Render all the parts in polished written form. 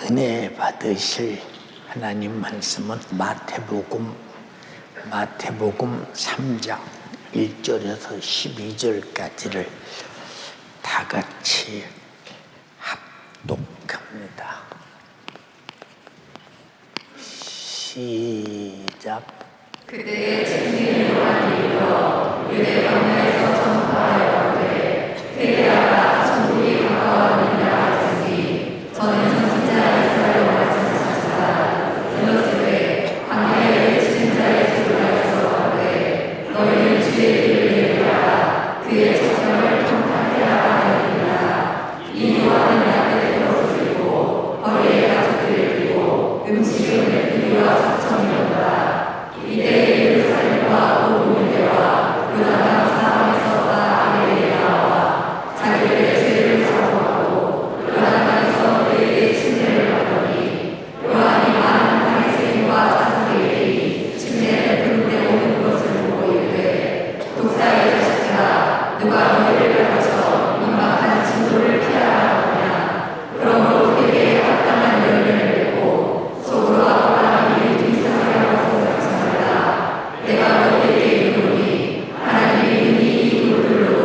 은혜 받으실 하나님 말씀은 마태복음 3장 1절에서 12절까지를 다 같이 합독합니다. 시작. 그때에 증인 요한이 일어 유대 광야에서 전파하여 세례하라 천국이 가까웠느니라 하시니 저는 선지자 이사야로 말씀하시다. 이르시되 광야에 외치는 자의 소리가 있어가되 너희는 주의 길을 내리라 그의 정령을 평탄케 하라 하느니라. 이 요한은 약대를 벗으시고 허리에 가죽들을 띠고 음식을 내쁘기와 사천이로다. 이때 예루살렘과 온 유대와 요단강 사방에서 다 그에게 나와 자기들의 죄를 사모하고 요단강에서 그에게 침례를 받더니 요한이 많은 바리새인과 사두개인이 침례를 부른데 오는 것을 보고 이르되 독사의 자식들아 누가 너희를 가르쳐 임박한 진도를 피하라 하느냐. 그러므로 그에게 합당한 열매를 맺고 속으로 악한 일이 뒤섞이라고 생각하시나이다. 내가 너희에게 이르노니 하나님이 이미 이 돌들로도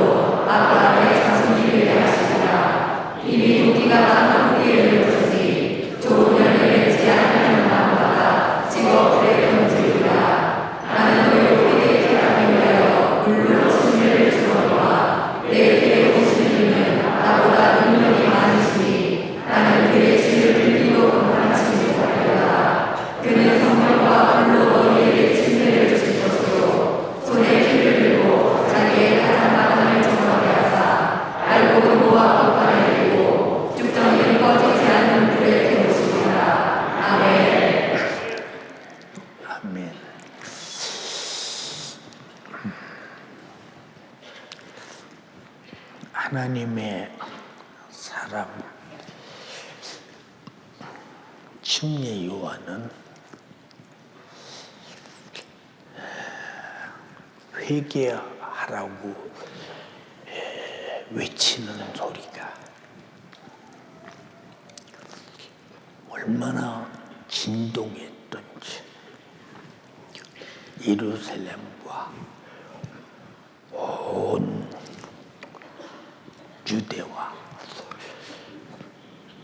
아브라함의 자손이 되게 하시리라. 이미 도끼가 난 후기에 이르렀으니 좋은 열매 맺지 않는 마음마다 찍어 불에 던지리라. 나는 너희 후기에 피하기 위하여 물로 침례를 주거니와 내 뒤에 오시는 이는 나보다 능력이 많으시니 나는 그의 짐을 들기도 감당하시니 못하리라. 그는 성령과 불로 너희에게 침례를 주실 것이요 손에 피를 들고 자기의 가장 마음을 정하게 하사 알고 근고와 법관을 내리고 죽정이는 꺼지지 않는 불에 태우시리라. 아멘. 아멘. 하나님의 사람 침례 요한은 회개하라고 외치는 소리가 얼마나 진동했던지 예루살렘과 온 유대와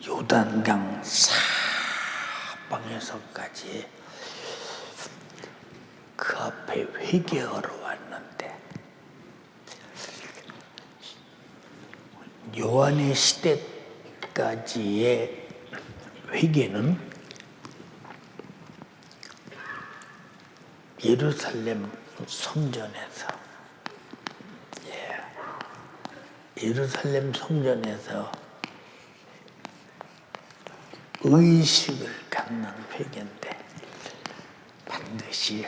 요단강 사방에서까지 그 앞에 회개하러 왔는데 요한의 시대까지의 회개는 예루살렘 성전에서 의식을 갖는 회개인데 반드시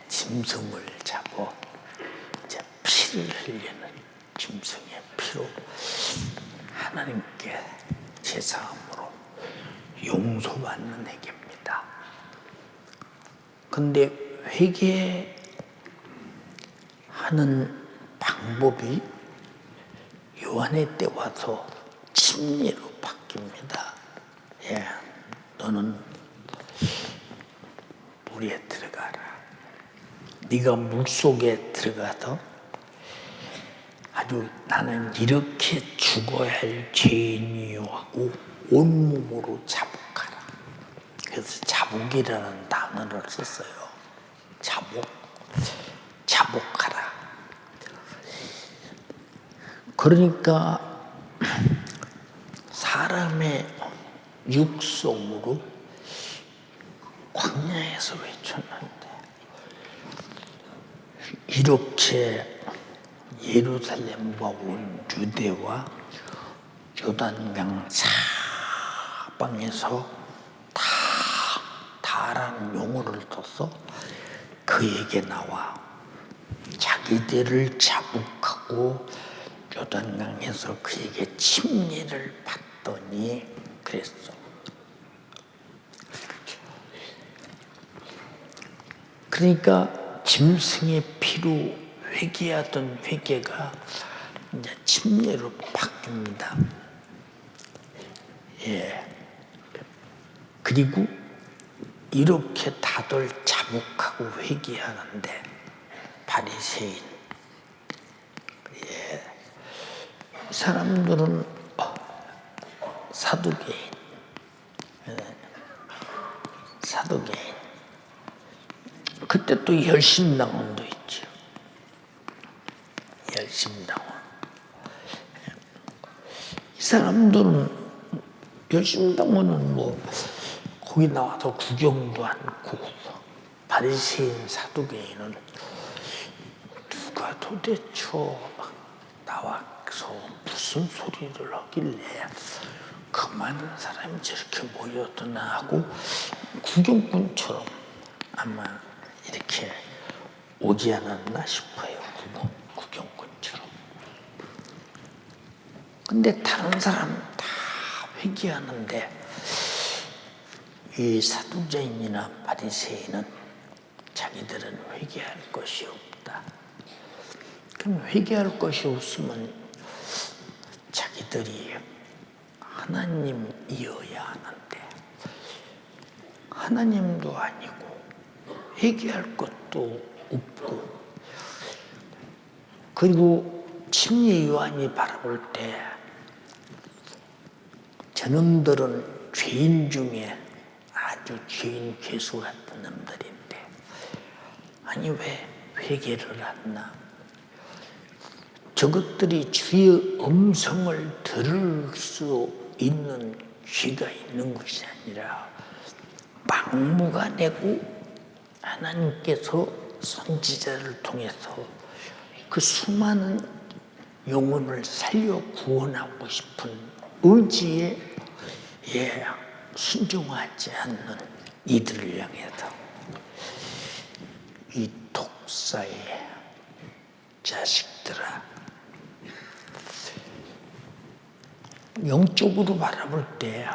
짐승을 잡아 피를 흘리는 짐승의 피로 하나님께 제사함으로 용서받는 회개입니다. 근데 회개하는 방법이 요한의 때 와서 침례로 바뀝니다. 너는 물에 들어가라. 네가 물속에 들어가서 아주 나는 이렇게 죽어야 할 죄인이요 하고 온몸으로 자복하라. 그래서 자복이라는 단어를 썼어요. 자복하라. 그러니까 사람의 육성으로 광야에서 외쳤는데 이렇게 예루살렘과 온 유대와 요단강 사방에서 다라는 용어를 써서 그에게 나와 자기들을 자복하고 요단강에서 그에게 침례를 받더니 그랬어. 그러니까 짐승의 피로 회개하던 회개가 이제 침례로 바뀝니다. 그리고 이렇게 다들 자복하고 회개하는데 바리새인, 사람들은 사두개인, 사두개인. 그때 또 열심당원도 있죠. 열심당원. 이 사람들은 열심당원은 뭐 거기 나와서 구경도 않고, 바리새인 사두개인은 누가 도대체 나와서 무슨 소리를 하길래 그 많은 사람이 저렇게 모였더나 하고 구경꾼처럼 아마 이렇게 오지 않았나 싶어요. 구경꾼처럼. 근데 다른 사람은 다 회개하는데 이 사두개인이나 바리새인은 자기들은 회개할 것이 없다. 그럼 회개할 것이 없으면 자기들이 하나님이어야 하는데 하나님도 아니고 회개할 것도 없고, 그리고 침례 요한이 바라볼 때 저놈들은 죄인 중에 아주 죄인 괴수 같은 놈들인데 아니 왜 회개를 하나? 저것들이 주의 음성을 들을 수 있는 귀가 있는 것이 아니라 막무가내고 하나님께서 선지자를 통해서 그 수많은 영혼을 살려 구원하고 싶은 의지에 순종하지 않는 이들을 향해서 이 독사의 자식들아, 영적으로 바라볼 때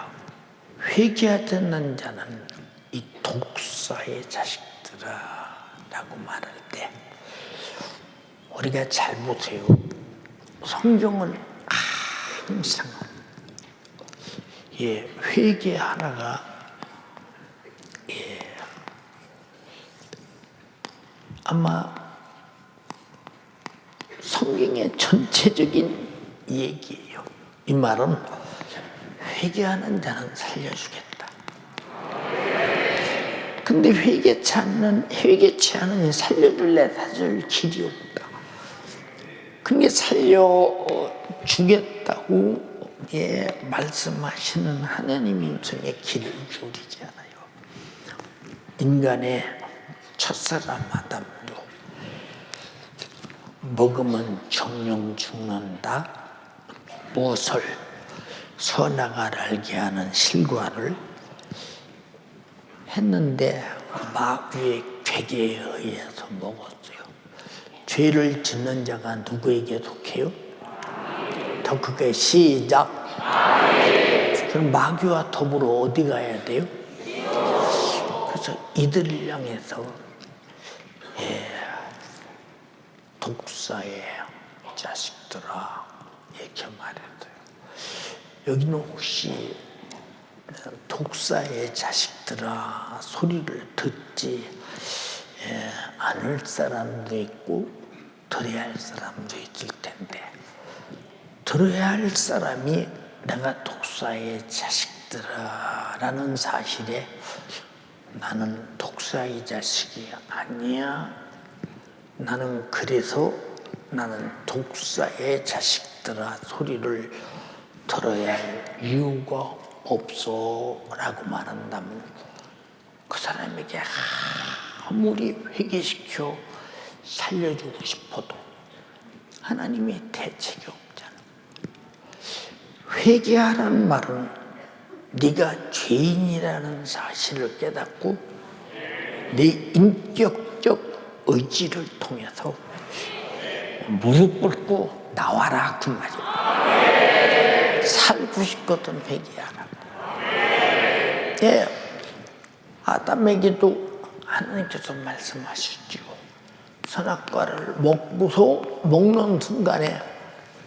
회개하지 않는 자는 이 독사의 자식들아 라고 말할 때 우리가 잘 보세요. 성경은 항상 회개 하나가 아마 성경의 전체적인 얘기예요. 이 말은 회개하는 자는 살려주겠다. 근데 회개치 않으니 살려줄래 사줄 길이 없다. 그게 살려주겠다고 말씀하시는 하나님 인생의 길을 기울이지 않아요. 인간의 첫사람 아담도 먹으면 정령 죽는다. 무엇을 선악을 알게 하는 실과를 했는데 마귀의 괴계에 의해서 먹었어요. 죄를 짓는 자가 누구에게 속해요? 더 크게 시작. 그럼 마귀와 더불어 어디 가야 돼요? 그래서 이들을 향해서 독사의 자식들아 이렇게 말했어요. 여기는 혹시 독사의 자식들아 소리를 듣지 않을 사람도 있고 들어야 할 사람도 있을 텐데, 들어야 할 사람이 내가 독사의 자식들아 라는 사실에 나는 독사의 자식이 아니야. 나는 그래서 나는 독사의 자식들아 소리를 들어야 할 이유가 없어 라고 말한다면 그 사람에게 아무리 회개시켜 살려주고 싶어도 하나님의 대책이 없잖아. 회개하라는 말은 네가 죄인이라는 사실을 깨닫고 네 인격적 의지를 통해서 무릎 꿇고 나와라 그 말이야. 살고 싶거든 회개하라. 아담에게도 하나님께서 말씀하셨지요. 선악과를 먹고서 먹는 순간에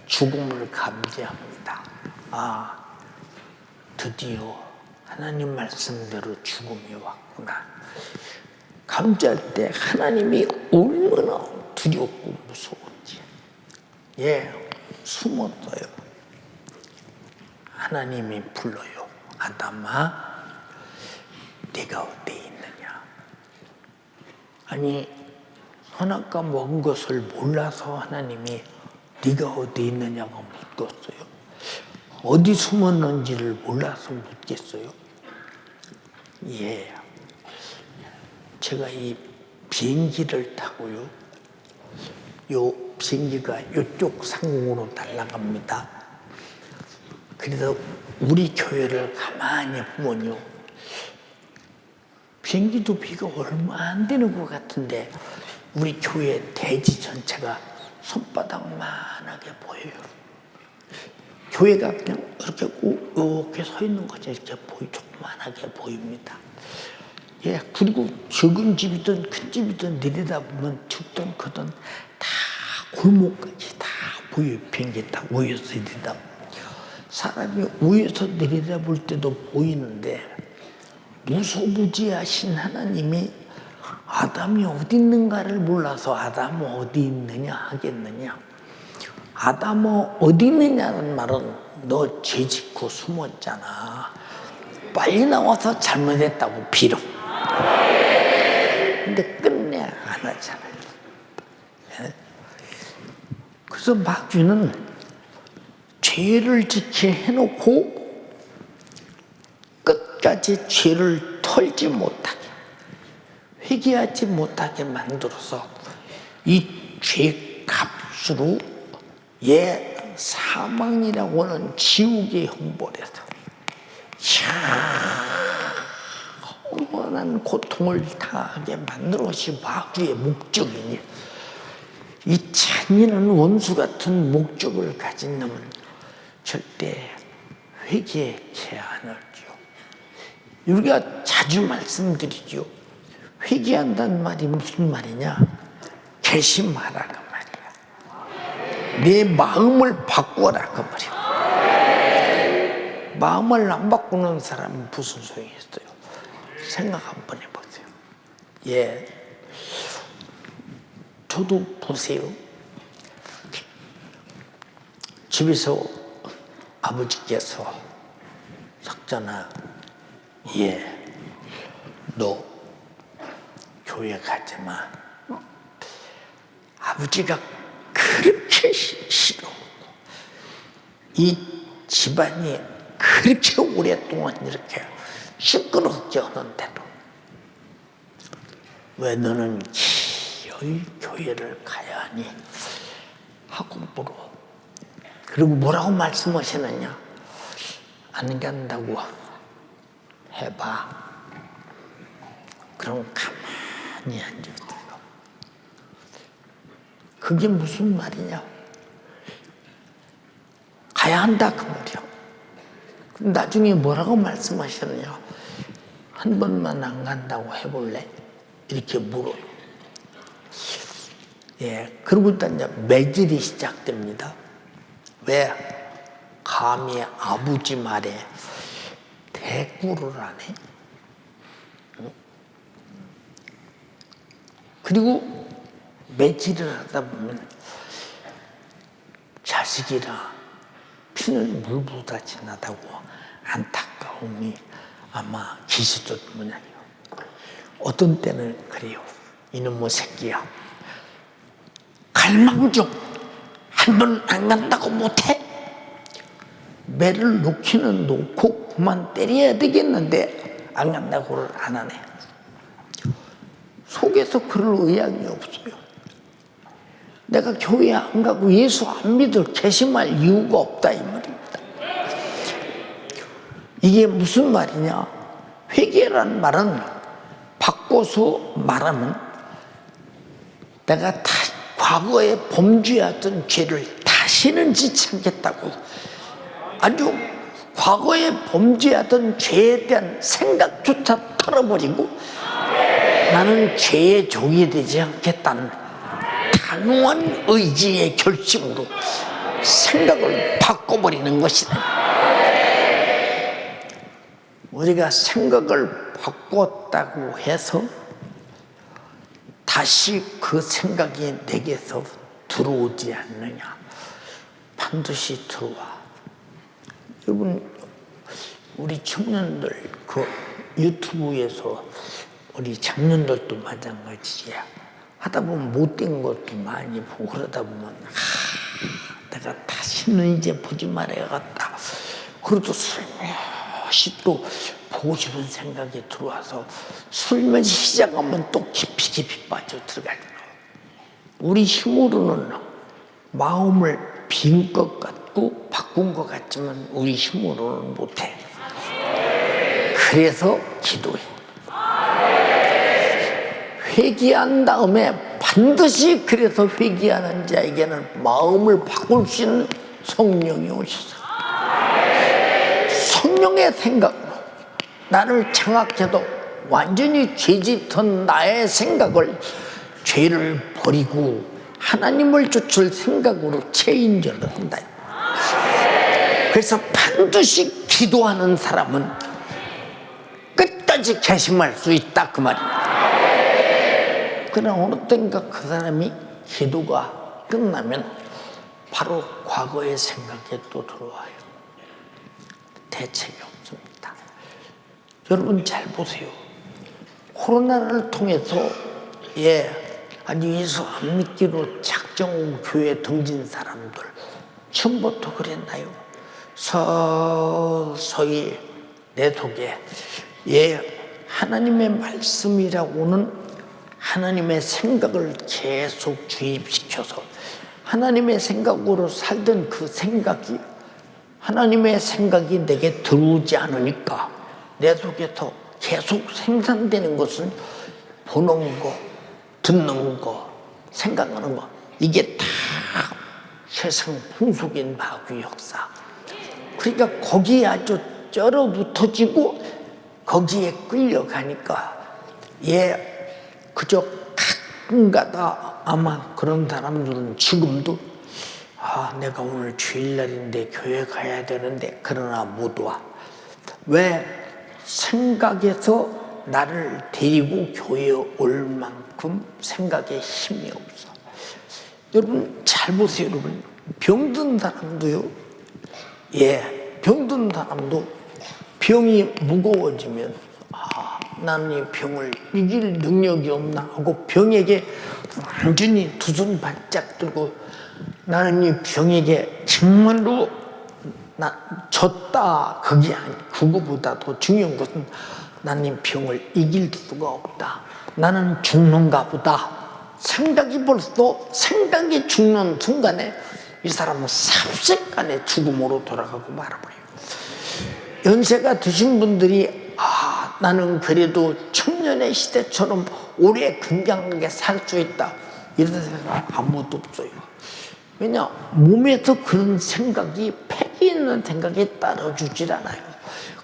죽음을 감지합니다. 드디어 하나님 말씀대로 죽음이 왔구나. 감지할 때 하나님이 얼마나 두렵고 무서운지. 숨었어요. 하나님이 불러요. 아담아, 네가 어디 있느냐. 아니, 선악과 먹은 것을 몰라서 하나님이 네가 어디 있느냐고 묻겠어요? 어디 숨었는지를 몰라서 묻겠어요? 제가 이 비행기를 타고요. 요 비행기가 이쪽 상공으로 날아갑니다. 그래서 우리 교회를 가만히 보면요. 비행기도 비가 얼마 안 되는 것 같은데 우리 교회 대지 전체가 손바닥만하게 보여요. 교회가 그냥 이렇게 서 있는 거죠. 이렇게 조그만하게 보입니다. 그리고 적은 집이든 큰 집이든 내려다보면 죽든 크든 다 골목까지 다 보여요. 비행기 딱 위에서 내려다보면. 사람이 위에서 내려다볼 때도 보이는데 무소부지하신 하나님이 아담이 어디 있는가를 몰라서 아담은 어디 있느냐 하겠느냐. 아담은 어디 있느냐는 말은 너 죄 짓고 숨었잖아. 빨리 나와서 잘못했다고 빌어. 근데 끝내 안 하잖아요. 그래서 마귀는 죄를 짓게 해놓고 끝까지 죄를 털지 못하게, 회개하지 못하게 만들어서 이 죄 값으로 사망이라고 하는 지옥의 형벌에서 영원한 고통을 당하게 만드는 것이 마귀의 목적이니 이 잔인한 원수 같은 목적을 가진 놈은 절대 회개치 않을지요. 우리가 자주 말씀드리죠. 회개한다는 말이 무슨 말이냐? 개심하라 그 말이야. 내 마음을 바꿔라 그 말이야. 마음을 안 바꾸는 사람은 무슨 소용이 있어요? 생각 한번 해보세요. 저도 보세요. 집에서 아버지께서 석전아, 너 교회 가지 마. 아버지가 그렇게 싫어. 이 집안이 그렇게 오랫동안 이렇게 시끄럽게 하는데도 왜 너는 기어이 교회를 가야 하니 하고 물어. 그리고 뭐라고 말씀하시느냐? 안 간다고 해봐. 그럼 가만히 앉아있어요. 그게 무슨 말이냐? 가야 한다 그 말이야. 나중에 뭐라고 말씀하시느냐? 한 번만 안 간다고 해볼래? 이렇게 물어요. 그리고 일단 이제 매질이 시작됩니다. 왜? 감히 아버지 말에 대꾸를 하네? 그리고 매질을 하다 보면 자식이라 피는 물보다 진하다고 안타까움이 아마 기시도 모양이에요. 어떤 때는 그래요. 이놈의 새끼야. 갈망정 한 번 안 간다고 못해? 매를 놓기는 놓고 그만 때려야 되겠는데 안 간다고를 안 하네. 속에서 그럴 의향이 없어요. 내가 교회 안 가고 예수 안 믿을 개심할 이유가 없다 이 말입니다. 이게 무슨 말이냐? 회개라는 말은 바꿔서 말하면 내가 과거에 범죄했던 죄를 다시는 짓지 않겠다고 아주 과거에 범죄하던 죄에 대한 생각조차 털어버리고 나는 죄의 종이 되지 않겠다는 단호한 의지의 결심으로 생각을 바꿔버리는 것이다. 우리가 생각을 바꿨다고 해서 다시 그 생각이 내게서 들어오지 않느냐. 반드시 들어와. 여러분, 우리 청년들 그 유튜브에서 우리 장년들도 마찬가지야. 하다 보면 못된 것도 많이 보고 그러다 보면 내가 다시는 이제 보지 말아야겠다. 그래도 슬며시 또 보고 싶은 생각이 들어와서 술면이 시작하면 또 깊이 빠져 들어가잖아. 우리 힘으로는 마음을 빈 것 같고 바꾼 것 같지만 우리 힘으로는 못해. 그래서 기도해. 회개한 다음에 반드시 그래서 회개하는 자에게는 마음을 바꿀 수 있는 성령이 오셔서 성령의 생각으로 나를 장악해도 완전히 죄짓던 나의 생각을 죄를 버리고 하나님을 쫓을 생각으로 체인저를 한다. 그래서 반드시 기도하는 사람은 끝까지 결심할 수 있다 그 말입니다. 그러나 어느 때인가 그 사람이 기도가 끝나면 바로 과거의 생각이 또 들어와요. 대책이 없습니다. 여러분 잘 보세요. 코로나를 통해서 아주 예수 안 믿기로 작정 교회 등진 사람들 처음부터 그랬나요? 서서히 내 속에 하나님의 말씀이라고는 하나님의 생각을 계속 주입시켜서 하나님의 생각으로 살던 그 생각이 하나님의 생각이 내게 들어오지 않으니까 내 속에서 계속 생산되는 것은 보는 거, 듣는 거, 생각하는 거 이게 다 세상 풍속인 마귀 역사. 그러니까 거기에 아주 쩔어붙어지고 거기에 끌려가니까 그저 가끔가다 아마 그런 사람들은 지금도 내가 오늘 주일날인데 교회 가야 되는데 그러나 못 와. 왜? 생각에서 나를 데리고 교회에 올 만큼 생각에 힘이 없어. 여러분 잘 보세요. 여러분 병든 사람도요. 병든 사람도 병이 무거워지면 나는 이 병을 이길 능력이 없나 하고 병에게 완전히 두 손 바짝 들고 나는 이 병에게 정말로 졌다. 그거보다 더 중요한 것은 나는 이 병을 이길 수가 없다. 나는 죽는가 보다. 생각이 죽는 순간에 이 사람은 삽시간에 죽음으로 돌아가고 말아버려요. 연세가 드신 분들이 나는 그래도 청년의 시대처럼 오래 건강하게 살 수 있다. 이런 생각 아무도 없어요. 왜냐? 몸에서 그런 생각이 패기 있는 생각이 따라주질 않아요.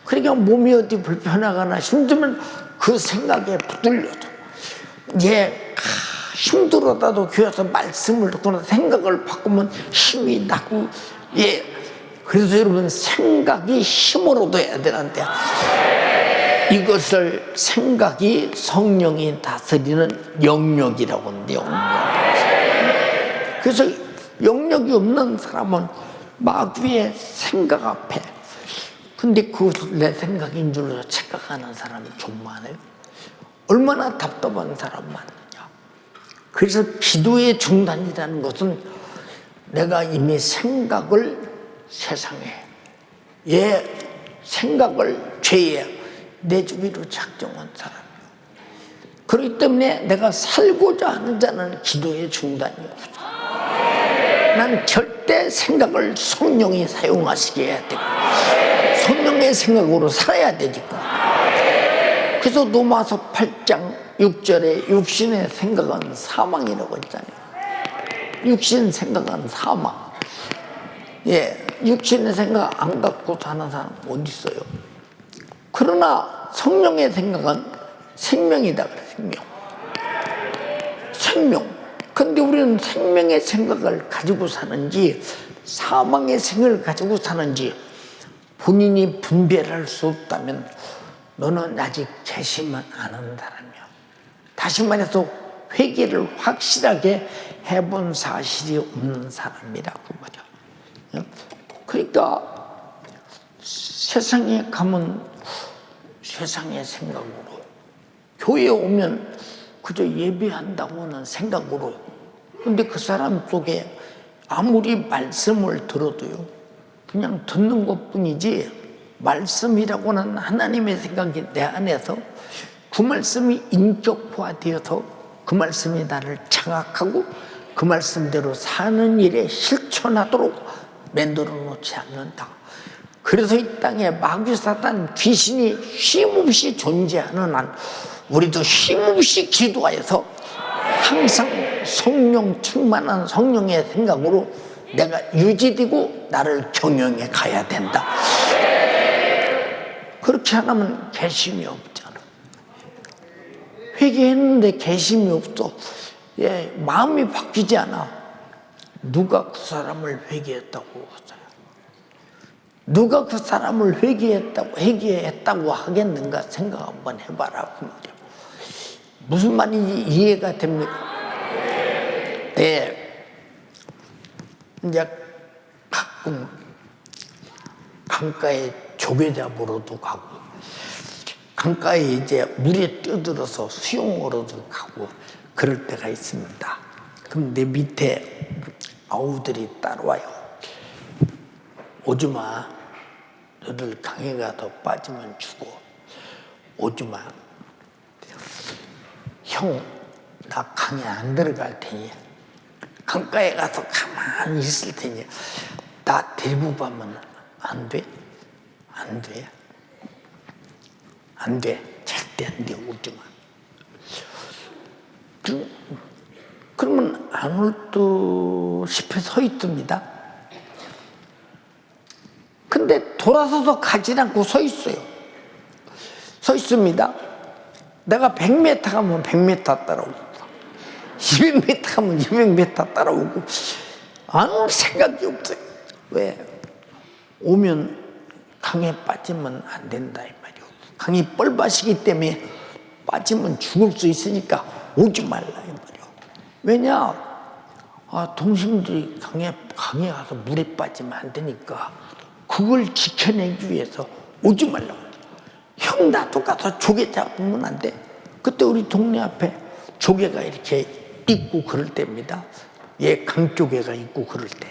그러니까 몸이 어디 불편하거나 힘들면 그 생각에 붙들려도 힘들어도 교회에서 말씀을 듣거나 생각을 바꾸면 힘이 나고 그래서 여러분 생각이 힘으로 돼야 되는데 이것을 생각이 성령이 다스리는 영역이라고 하는데 영역. 그래서 영역이 없는 사람은 마귀의 생각 앞에 근데 그것을 내 생각인 줄로 착각하는 사람이 좀 많아요. 얼마나 답답한 사람 많느냐. 그래서 기도의 중단이라는 것은 내가 이미 생각을 세상에 생각을 죄에 내 주위로 작정한 사람이에요. 그렇기 때문에 내가 살고자 하는 자는 기도의 중단이 없어. 난 절대 생각을 성령이 사용하시게 해야 되고 성령의 생각으로 살아야 되니까. 그래서 로마서 8장 6절에 육신의 생각은 사망이라고 했잖아요. 육신 생각은 사망. 육신의 생각 안 갖고 사는 사람 어디 있어요? 그러나 성령의 생각은 생명이다 그래. 생명. 근데 우리는 생명의 생각을 가지고 사는지 사망의 생각을 가지고 사는지 본인이 분별할 수 없다면 너는 아직 개심은 안 한 사람이야. 다시 말해서 회개를 확실하게 해본 사실이 없는 사람이라고 말이야. 그러니까 세상에 가면 세상의 생각으로, 교회에 오면 그저 예배한다고 하는 생각으로, 근데 그 사람 속에 아무리 말씀을 들어도요, 그냥 듣는 것뿐이지 말씀이라고 하는 하나님의 생각이 내 안에서 그 말씀이 인격화되어서 그 말씀이 나를 장악하고 그 말씀대로 사는 일에 실천하도록 만들어 놓지 않는다. 그래서 이 땅에 마귀 사단 귀신이 쉼없이 존재하는 한 우리도 쉼없이 기도하여서 항상 성령 충만한 성령의 생각으로 내가 유지되고 나를 경영해 가야 된다. 그렇게 안 하면 개심이 없잖아. 회개했는데 개심이 없어. 마음이 바뀌지 않아. 누가 그 사람을 회개했다고 하잖아. 누가 그 사람을 회개했다고 하겠는가 생각 한번 해봐라. 그 말이야. 무슨 말인지 이해가 됩니까? 이제 가끔 강가에 조개 잡으러도 가고, 강가에 이제 물에 뛰어들어서 수영으로도 가고 그럴 때가 있습니다. 그럼 내 밑에 아우들이 따라와요. 오지마, 너들 강에 가서 빠지면 죽어. 오지마. 형, 나 강에 안 들어갈 테니, 강가에 가서 가만히 있을 테니 나 데리고 가면 안 돼? 안 돼? 안 돼. 절대 안 돼. 오지마. 그러면 안 올 듯 싶어 서 있습니다. 근데 돌아서서 가지 않고 서 있어요. 서 있습니다. 내가 100m 가면 100m 따라오고 200m 가면 200m 따라오고 아무 생각이 없어요. 왜? 오면 강에 빠지면 안 된다 이 말이에요. 강이 뻘밭이기 때문에 빠지면 죽을 수 있으니까 오지 말라 이 말이에요. 왜냐? 동생들이 강에 가서 물에 빠지면 안 되니까 그걸 지켜내기 위해서 오지 말라고. 형, 나도 가서 조개 잡으면 안 돼? 그때 우리 동네 앞에 조개가 이렇게 있고 그럴 때입니다. 강조개가 있고 그럴 때.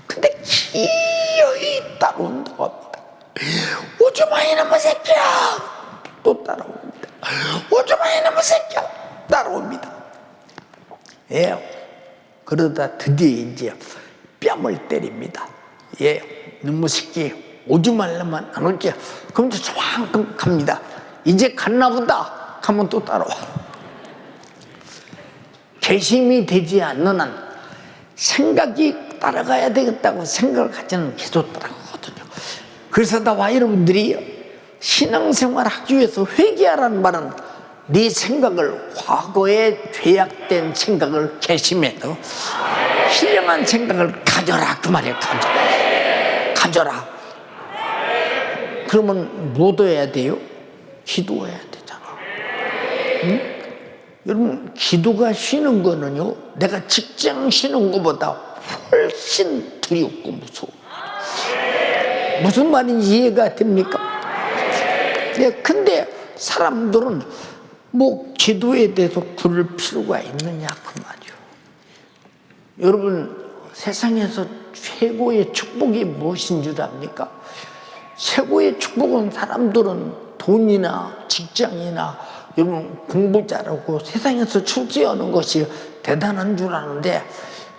근데 기어이 따라온다고 합니다. 오지마 이놈의 새끼야! 또 따라옵니다. 오지마 이놈의 새끼야! 따라옵니다. 그러다 드디어 이제 뺨을 때립니다. 너무 새끼 오지 말라면 안 올게. 그럼 또 저만큼 갑니다. 이제 갔나 보다 하면 또 따라와. 개심이 되지 않는 한 생각이 따라가야 되겠다고 생각을 가지는 계속 따라가거든요. 그래서 나와 여러분들이 신앙생활 하기 위해서 회개하라는 말은 네 생각을, 과거에 죄악된 생각을 개심해서 신령한 생각을 가져라 그 말이에요. 가져라. 그러면 뭐 해야 돼요? 기도해야 되잖아. 응? 여러분, 기도가 쉬는 거는요, 내가 직장 쉬는 것보다 훨씬 두렵고 무서워. 무슨 말인지 이해가 됩니까? 근데 사람들은 뭐 기도에 대해서 그럴 필요가 있느냐 그 말이요. 여러분, 세상에서 최고의 축복이 무엇인 줄 압니까? 최고의 축복은 사람들은 돈이나 직장이나 여러분 공부 잘하고 세상에서 출세하는 것이 대단한 줄 아는데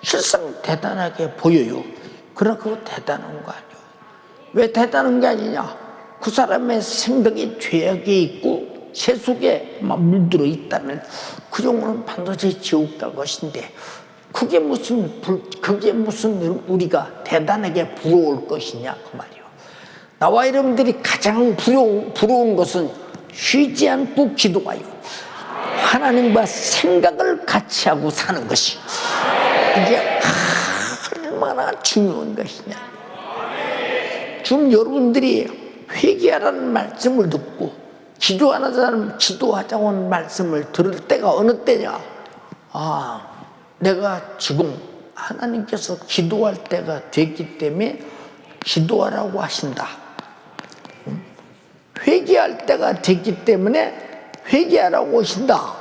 실상 대단하게 보여요. 그러나 그거 대단한 거 아니에요. 왜 대단한 게 아니냐? 그 사람의 생각에 죄악이 있고 세속에 물들어 있다면 그 영혼은 반드시 지옥 갈 것인데 그게 무슨 우리가 대단하게 부러울 것이냐 그 말이에요. 나와 여러분들이 가장 부러운 것은 쉬지 않고 기도하여 하나님과 생각을 같이 하고 사는 것이 이게 얼마나 중요한 것이냐. 지금 여러분들이 회개하라는 말씀을 듣고 기도하는 사람 기도하자고 하는 말씀을 들을 때가 어느 때냐? 내가 지금 하나님께서 기도할 때가 됐기 때문에 기도하라고 하신다. 회개할 때가 됐기 때문에 회개하라고 하신다.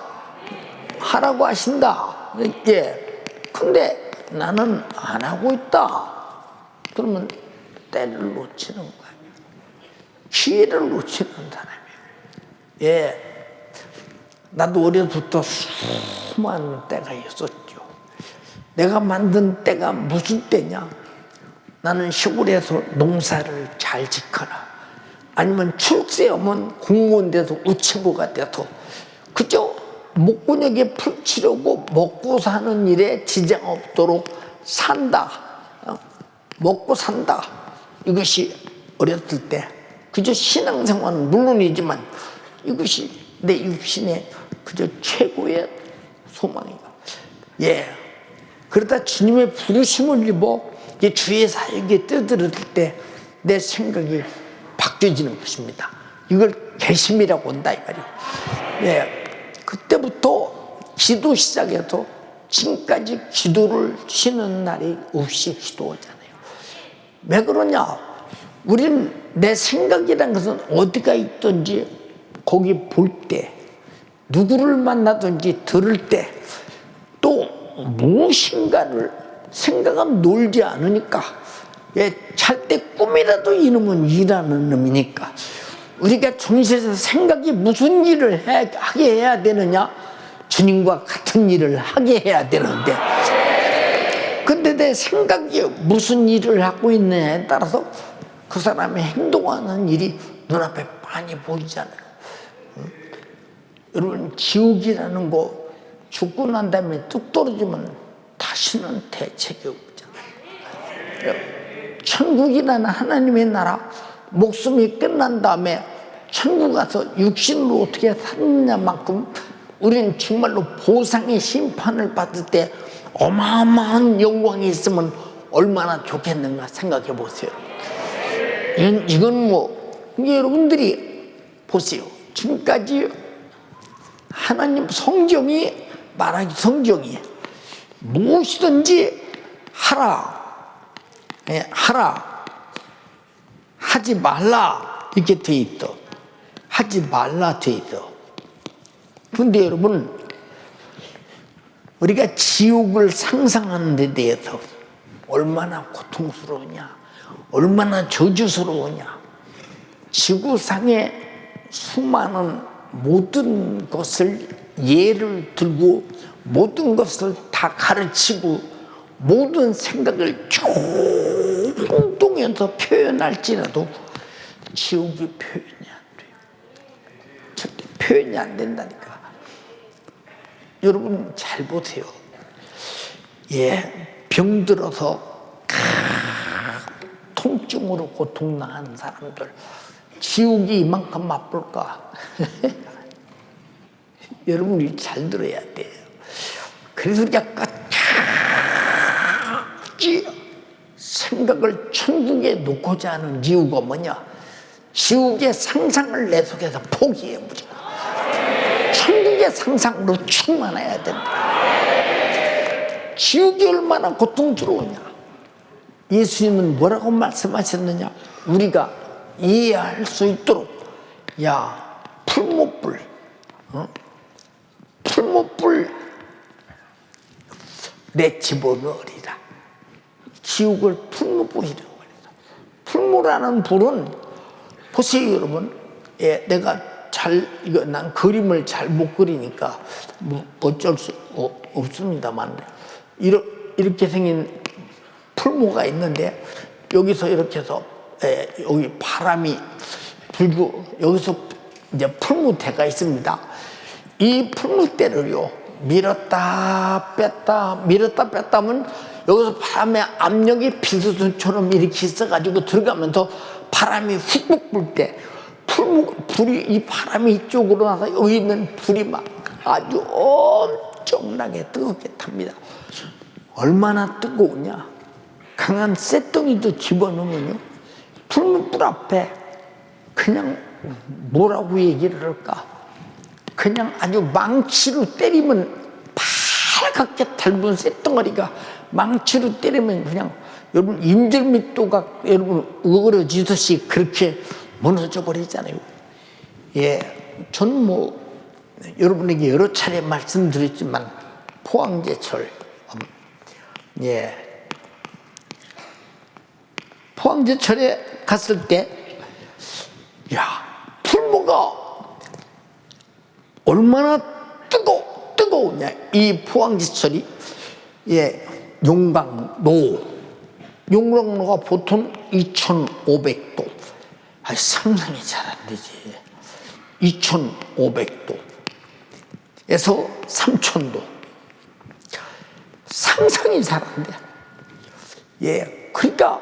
하라고 하신다. 근데 나는 안 하고 있다. 그러면 때를 놓치는 거 아니에요. 기회를 놓치는 사람이에요. 나도 어려서부터 수많은 때가 있었죠. 내가 만든 때가 무슨 때냐? 나는 시골에서 농사를 잘 짓거나 아니면 출세 오면 공무원 돼서 우체부가 돼서 그저 목구멍에 풀 치려고 먹고 사는 일에 지장 없도록 산다. 먹고 산다. 이것이 어렸을 때 그저 신앙생활은 물론이지만 이것이 내 육신의 그저 최고의 소망이다. 그러다 주님의 부르심을 입어 주의 사역에 뛰어들 때 내 생각이 바뀌어지는 것입니다. 이걸 개심이라고 한다 이 말이에요. 그때부터 기도 시작해서 지금까지 기도를 쉬는 날이 없이 기도하잖아요. 왜 그러냐? 우리는 내 생각이라는 것은 어디가 있든지 거기 볼 때, 누구를 만나든지 들을 때, 또 무엇인가를 생각하면 놀지 않으니까, 잘 때 꿈이라도 이놈은 일하는 놈이니까 우리가 정신에서 생각이 무슨 일을 하게 해야 되느냐? 주님과 같은 일을 하게 해야 되는데, 근데 내 생각이 무슨 일을 하고 있느냐에 따라서 그 사람이 행동하는 일이 눈앞에 많이 보이잖아요. 여러분, 지옥이라는 거 죽고 난 다음에 뚝 떨어지면 다시는 대책이 없잖아요. 천국이라는 하나님의 나라, 목숨이 끝난 다음에 천국 가서 육신으로 어떻게 사느냐만큼 우리는 정말로 보상의 심판을 받을 때 어마어마한 영광이 있으면 얼마나 좋겠는가 생각해 보세요. 이건 여러분들이 보세요. 지금까지 하나님 성경이 말하기 성경이 무엇이든지 하라, 하지 말라 이렇게 돼 있어. 하지 말라 돼 있어. 근데 여러분, 우리가 지옥을 상상하는 데 대해서 얼마나 고통스러우냐, 얼마나 저주스러우냐. 지구상의 수많은 모든 것을 예를 들고 모든 것을 다 가르치고 모든 생각을 총동해서 표현할지라도 지옥이 표현이 안 돼요. 절대 표현이 안 된다니까. 여러분 잘 보세요. 병들어서 통증으로 고통당하는 사람들, 지옥이 이만큼 아플까? 여러분이 잘 들어야 돼요. 그래서 약간 생각을 천국에 놓고자 하는 이유가 뭐냐? 지옥의 상상을 내 속에서 포기해보자. 천국의 상상으로 충만해야 된다. 지옥이 얼마나 고통스러우냐? 예수님은 뭐라고 말씀하셨느냐? 우리가 이해할 수 있도록, 풀무불, 풀무불 내 집어넣으리라. 지옥을 풀무불이라고 합니다. 풀무라는 불은 보세요, 여러분. 내가 난 그림을 잘 못 그리니까 어쩔 수 없습니다만 이렇게 생긴 풀무가 있는데 여기서 이렇게 해서 여기 바람이 불고 여기서 이제 풀무대가 있습니다. 이 풀무대를요 밀었다 뺐다 하면 여기서 바람의 압력이 비수sun처럼 이렇게 있어가지고 들어가면서 바람이 훅훅 불 때 불이 이 바람이 이쪽으로 나서 여기 있는 불이 막 아주 엄청나게 뜨겁게 탑니다. 얼마나 뜨거우냐? 강한 쇳덩이도 집어넣으면요 풀무불 앞에 그냥 뭐라고 얘기를 할까? 그냥 아주 망치로 때리면 빨갛게 닮은 쇳덩어리가 망치로 때리면 그냥 여러분 인절미도가 여러분 어그러지듯이 그렇게 무너져 버리잖아요. 예, 저는 뭐 여러분에게 여러 차례 말씀드렸지만 포항제철, 예, 포항제철에 갔을 때, 야, 풀무가 얼마나 뜨거우냐. 이 포항제철이, 예, 용광로가 보통 2,500도. 상상이 잘 안 되지. 2,500도에서 3,000도. 상상이 잘 안 돼. 예, 그러니까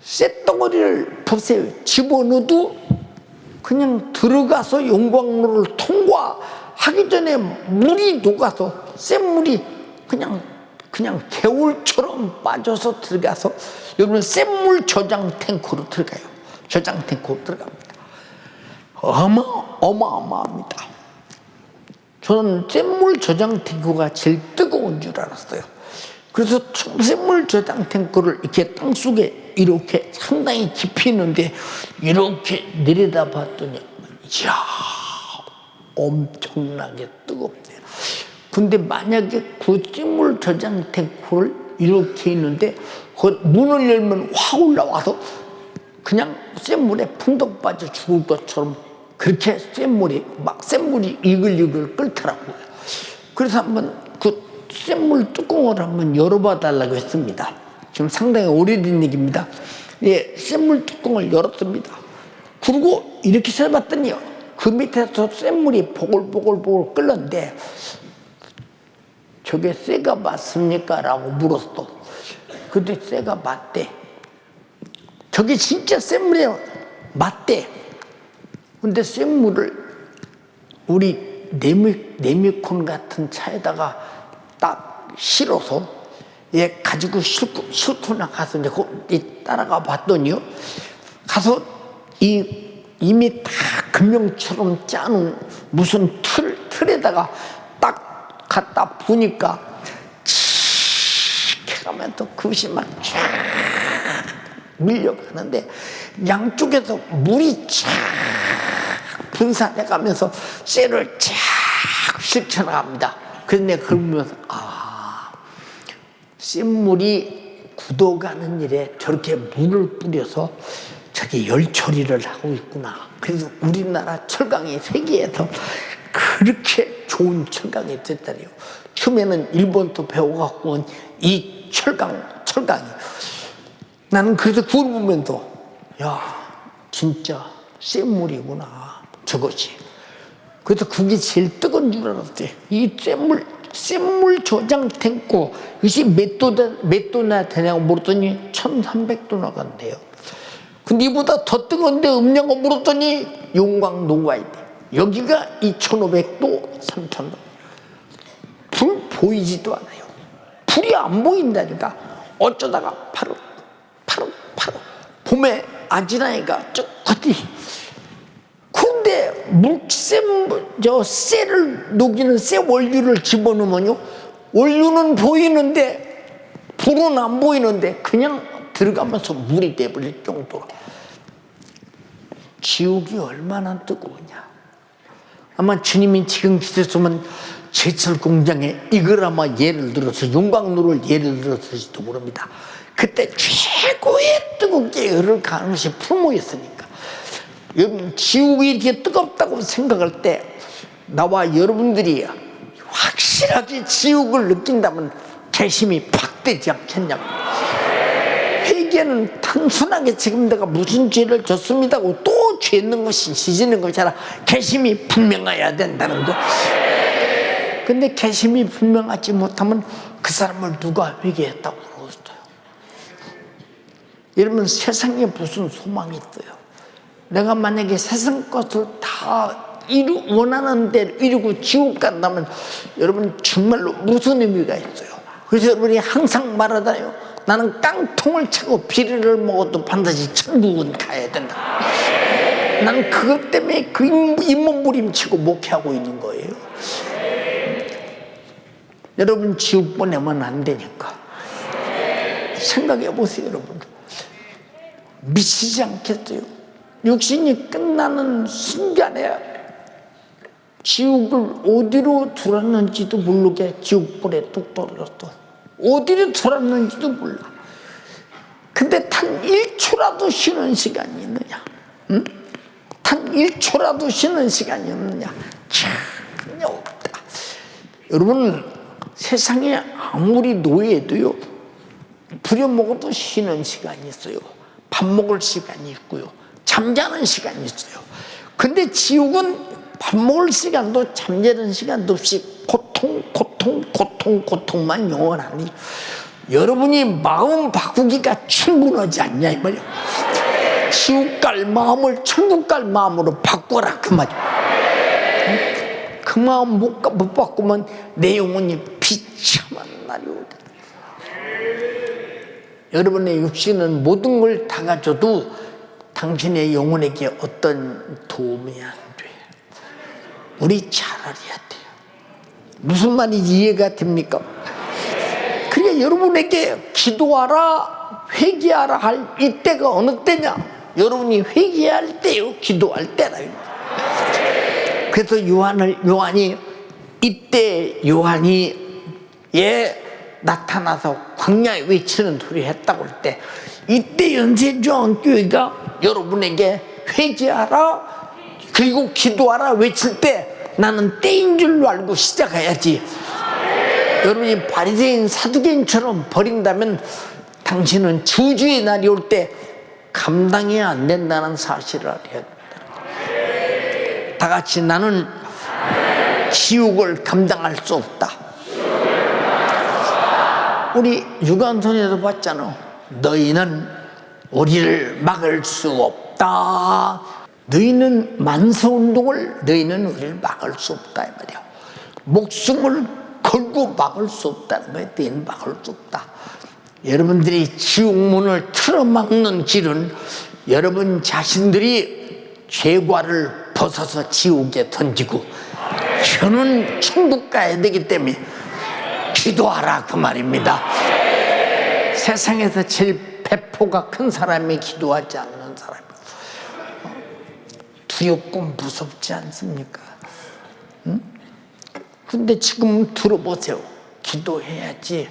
쇳덩어리를 보세요. 집어넣어도 그냥 들어가서 용광로를 통과하기 전에 물이 녹아서 쇳물이 그냥 개울처럼 빠져서 들어가서 여러분 쇳물 저장 탱크로 들어가요. 저장 탱크로 들어갑니다. 어마어마합니다. 저는 쇳물 저장 탱크가 제일 뜨거운 줄 알았어요. 그래서 쇳물 저장 탱크를 이렇게 땅속에 이렇게 상당히 깊이 있는데 이렇게 내려다봤더니 이야, 엄청나게 뜨겁네요. 근데 만약에 그 쇳물 저장 탱크를 이렇게 있는데 그 문을 열면 확 올라와서 그냥 쇳물에 풍덩 빠져 죽을 것처럼 그렇게 쇳물이 이글이글 끓더라고요. 그래서 한번 그 쇳물 뚜껑을 한번 열어봐 달라고 했습니다. 지금 상당히 오래된 얘기입니다. 예, 쇳물 뚜껑을 열었습니다. 그리고 이렇게 세봤더니요, 그 밑에서 쇳물이 보글보글 끓는데 저게 쇠가 맞습니까? 라고 물었어. 근데 쇠가 맞대. 저게 진짜 쇳물이 맞대. 근데 쇳물을 우리 네미콘 같은 차에다가 딱 실어서 가지고 싣고 나가서 이제 따라가 봤더니요, 가서 이미 다 금형처럼 짜놓은 무슨 틀에다가 딱 갖다 부니까 칙 해가면서 그것이 막 쫙 밀려가는데 양쪽에서 물이 쫙 분산해가면서 쇠를 쫙 실쳐나갑니다. 그래서 내가 그걸 보면서 쇳물이 굳어가는 일에 저렇게 물을 뿌려서 저게 열 처리를 하고 있구나. 그래서 우리나라 철강이 세계에서 그렇게 좋은 철강이 됐다니요. 처음에는 일본도 배워갖고 온 이 철강이. 나는 그래서 그걸 보면서 야, 진짜 쇳물이구나 저것이. 그래서 그게 제일 뜨거운 줄 알았대. 이 쇳물 저장 탱크 이것이 몇 도나 되냐고 물었더니 1,300도나 간대요. 근데 이보다 더 뜨거운데 없냐고 물었더니 용광로가 있대. 여기가 2,500도, 3,000도. 불 보이지도 않아요. 불이 안 보인다니까. 어쩌다가 바로 봄에 아지랑이가 쭈꾸리. 근데 쇠를 녹이는 쇠 원료를 집어넣으면요, 원료는 보이는데 불은 안 보이는데 그냥 들어가면서 물이 돼버릴 정도로. 지옥이 얼마나 뜨거우냐. 아마 주님이 지금 계셨으면 제철 공장에 이걸 아마 예를 들어서 용광로를 예를 들어서지도 모릅니다. 그때 최고의 뜨겁게 열을 가는 것이 풀무였으니까. 여러분, 지옥이 이렇게 뜨겁다고 생각할 때 나와 여러분들이 확실하게 지옥을 느낀다면 개심이 팍 되지 않겠냐고. 회개는 단순하게 지금 내가 무슨 죄를 졌습니다고 또 죄는 것이 지지는 것이 아니라 개심이 분명해야 된다는 거. 근데 개심이 분명하지 못하면 그 사람을 누가 회개했다고 그러겠어요? 여러분, 세상에 무슨 소망이 있어요? 내가 만약에 세상 것을 다 원하는 대로 이루고 지옥 간다면 여러분 정말로 무슨 의미가 있어요? 그래서 여러분이 항상 말하잖아요. 나는 깡통을 차고 비리를 먹어도 반드시 천국은 가야 된다. 난 그것 때문에 그 잇몸부림치고 목회하고 있는 거예요. 여러분 지옥 보내면 안 되니까 생각해 보세요. 여러분 미치지 않겠어요? 육신이 끝나는 순간에 지옥을 어디로 들었는지도 모르게 지옥불에 뚝 떨어졌어. 어디로 들었는지도 몰라. 근데 단 1초라도 쉬는 시간이 있느냐? 응? 단 1초라도 쉬는 시간이 없느냐? 전혀 없다. 여러분 세상에 아무리 노예도요 부려먹어도 쉬는 시간이 있어요. 밥 먹을 시간이 있고요. 잠자는 시간이 있어요. 근데 지옥은 밥 먹을 시간도 잠자는 시간도 없이 고통만 영원하니 여러분이 마음 바꾸기가 충분하지 않냐 이 말이야. 지옥 갈 마음을 천국 갈 마음으로 바꿔라 그 말이야. 그 마음 못 바꾸면 내 영혼이 비참한 날이 오다. 여러분의 육신은 모든 걸 다 가져도 당신의 영혼에게 어떤 도움이 안 돼. 우리 잘 알아야 돼요. 무슨 말인지 이해가 됩니까? 그러니까 여러분에게 기도하라 회개하라 할 이때가 어느 때냐? 여러분이 회개할 때요 기도할 때라. 그래서 요한이 이때 요한이 나타나서 광야에 외치는 소리 했다고 할 때 이때 연세조항교회가 여러분에게 회개하라 그리고 기도하라 외칠 때 나는 때인 줄로 알고 시작해야지. 여러분이 바리새인 사두개인처럼 버린다면 당신은 주주의 날이 올 때 감당이 안 된다는 사실을 알아야 된다. 다 같이 나는 지옥을 감당할 수 없다. 우리 유관선에서 봤잖아. 너희는 우리를 막을 수 없다. 너희는 만세운동을 너희는 우리를 막을 수 없다 이 말이야. 목숨을 걸고 막을 수 없다는 거야. 너희는 막을 수 없다. 여러분들이 지옥문을 틀어막는 길은 여러분 자신들이 죄과를 벗어서 지옥에 던지고 저는 천국 가야 되기 때문에 기도하라 그 말입니다. 세상에서 제일 배포가 큰 사람이 기도하지 않는 사람이에요. 두렵고 무섭지 않습니까? 응? 근데 지금 들어보세요. 기도해야지.